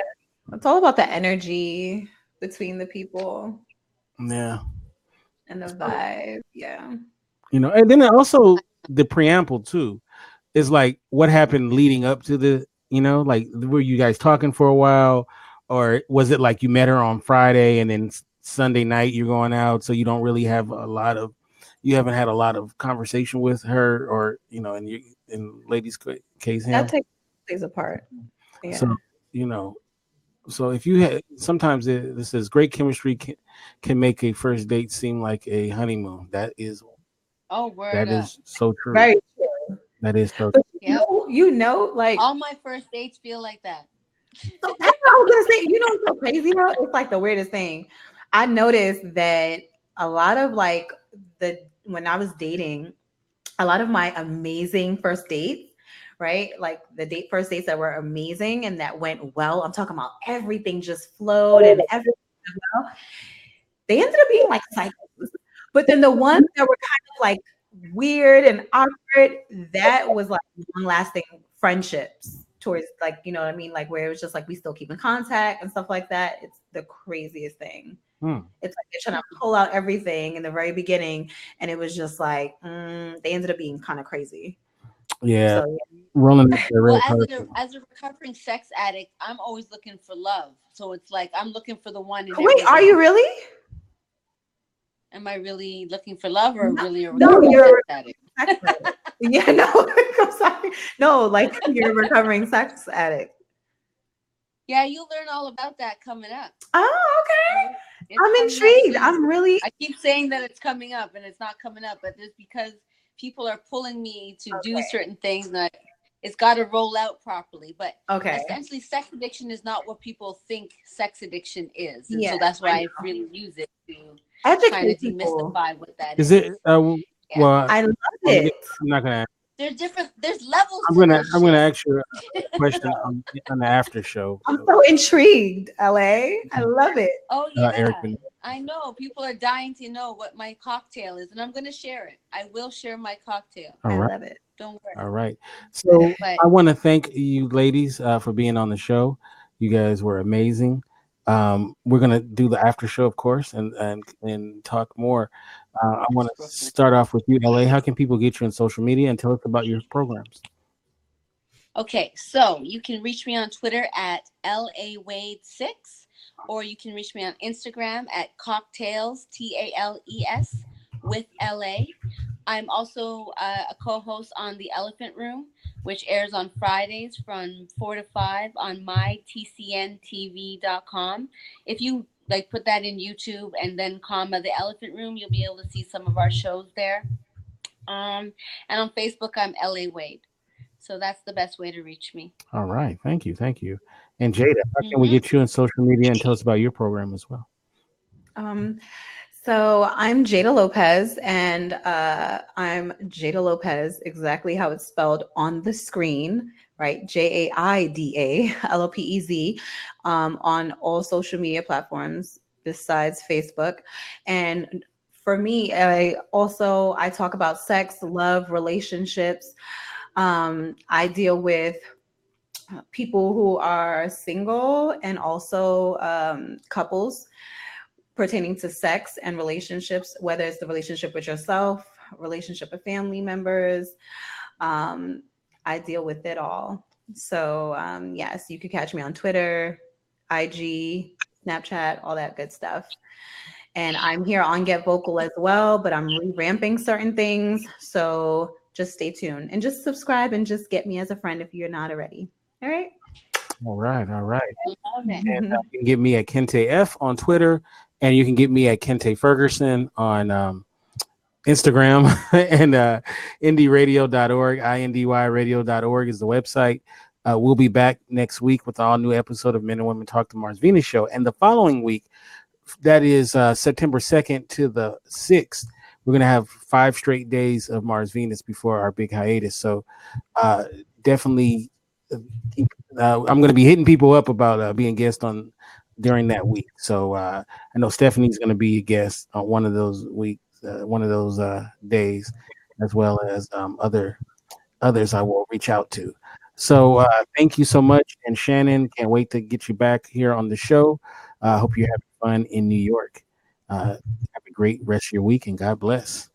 S2: it's all about the energy between the people
S1: yeah.
S2: and the
S1: So,
S2: vibe. Yeah.
S1: and then also the preamble too is like what happened leading up to like were you guys talking for a while, or was it like you met her on Friday and then Sunday night you're going out, so you don't really have you haven't had a lot of conversation with her, or in ladies' case
S2: That
S1: him.
S2: plays a part.
S1: So
S2: Yeah.
S1: you know, so if you had sometimes this is great chemistry can make a first date seem like a honeymoon.
S3: Oh, word
S1: That
S3: up.
S1: is so true.
S2: Very true.
S1: That is so.
S2: But
S3: Yep.
S2: like,
S3: All my first dates feel like that.
S2: so that's what I was gonna say. What's so crazy though? It's like the weirdest thing. I noticed that a lot of like when I was dating, a lot of my amazing first dates, right? Like the first dates that were amazing and that went well. I'm talking about everything just flowed and everything went well. They ended up being like cycles. But then the ones that were kind of like weird and awkward, that was like long lasting friendships towards like, you know what I mean? Like where it was just like we still keep in contact and stuff like that. It's the craziest thing.
S1: Hmm.
S2: It's like they're trying to pull out everything in the very beginning. And it was just like, they ended up being kind of crazy.
S1: Yeah,
S2: So yeah.
S1: rolling up the
S3: Well,
S1: red carpet.
S3: as a recovering sex addict, I'm always looking for love. So it's like I'm looking for the one in
S2: Wait, are you
S3: everything.
S2: really?
S3: Am I really looking for love or
S2: No,
S3: really a
S2: no,
S3: recovering
S2: you're
S3: sex addict?
S2: a sex addict. Yeah, no, I'm sorry. No, like you're a recovering sex addict.
S3: Yeah, you'll learn all about that coming up.
S2: Oh, okay.
S3: It's
S2: I'm
S3: coming up
S2: intrigued.
S3: soon.
S2: I'm really
S3: I keep saying that it's coming up and it's not coming up, but it's because people are pulling me to do
S2: okay.
S3: certain things that it's got to roll out properly. But
S2: Okay.
S3: essentially, sex addiction is not what people think sex addiction is. And
S2: Yeah,
S3: so that's why
S2: I
S3: I
S2: know.
S3: really use it to kind of
S2: Educate people.
S3: demystify what that
S1: Is
S3: is.
S1: it?
S3: Yeah.
S1: Well,
S2: I love
S1: I'm
S2: it.
S1: not gonna.
S3: There's levels
S1: I'm
S3: to
S1: gonna.
S3: this
S1: I'm gonna
S3: shit.
S1: ask you a question on the after show.
S2: I'm
S1: So,
S2: so intrigued, LA. I love it.
S3: Oh
S1: Eric,
S3: yeah. I know. People are dying to know what my cocktail is, and I'm gonna share it. I will share my cocktail.
S1: all
S2: I
S1: right,
S2: love it.
S3: Don't worry.
S1: all right. So
S3: But
S1: I want to thank you, ladies, for being on the show. You guys were amazing. We're gonna do the after show, of course, and talk more. I want to start off with you, LA. How can people get you on social media and tell us about your programs?
S3: okay, so you can reach me on Twitter at LAWade6, or you can reach me on Instagram at cocktails, TALES, with LA. I'm also a co host on The Elephant Room, which airs on Fridays from 4 to 5 on mytcntv.com. If you like put that in YouTube and then comma The Elephant Room, you'll be able to see some of our shows there. And on Facebook, I'm LA Wade. So that's the best way to reach me.
S1: All right, thank you. And Jada, how can we
S3: Mm-hmm.
S1: get you on social media and tell us about your program as well?
S2: Um, so I'm Jada Lopez, and I'm Jada Lopez, exactly how it's spelled on the screen, right? JAIDA, on all social media platforms besides Facebook. And for me, I talk about sex, love, relationships. I deal with people who are single and also couples pertaining to sex and relationships, whether it's the relationship with yourself, relationship with family members. Um, I deal with it all. So, yes, you could catch me on Twitter, IG, Snapchat, all that good stuff. And I'm here on Get Vocal as well, but I'm revamping certain things. So just stay tuned and just subscribe and just get me as a friend if you're not already. All right.
S1: All right, all right.
S3: Love it.
S1: And you can get me at Kente F on Twitter, and you can get me at Kente Ferguson on Instagram and indyradio.org. INDYradio.org is the website. We'll be back next week with an all new episode of Men and Women Talk to Mars Venus show. And the following week, that is September 2nd to the 6th, we're going to have 5 straight days of Mars Venus before our big hiatus. So definitely I'm going to be hitting people up about being guest on during that week. So I know Stephanie's going to be a guest on one of those weeks, one of those days, as well as others I will reach out to. So thank you so much, and Shannon, can't wait to get you back here on the show. I hope you're having fun in New York. Have a great rest of your week, and God bless.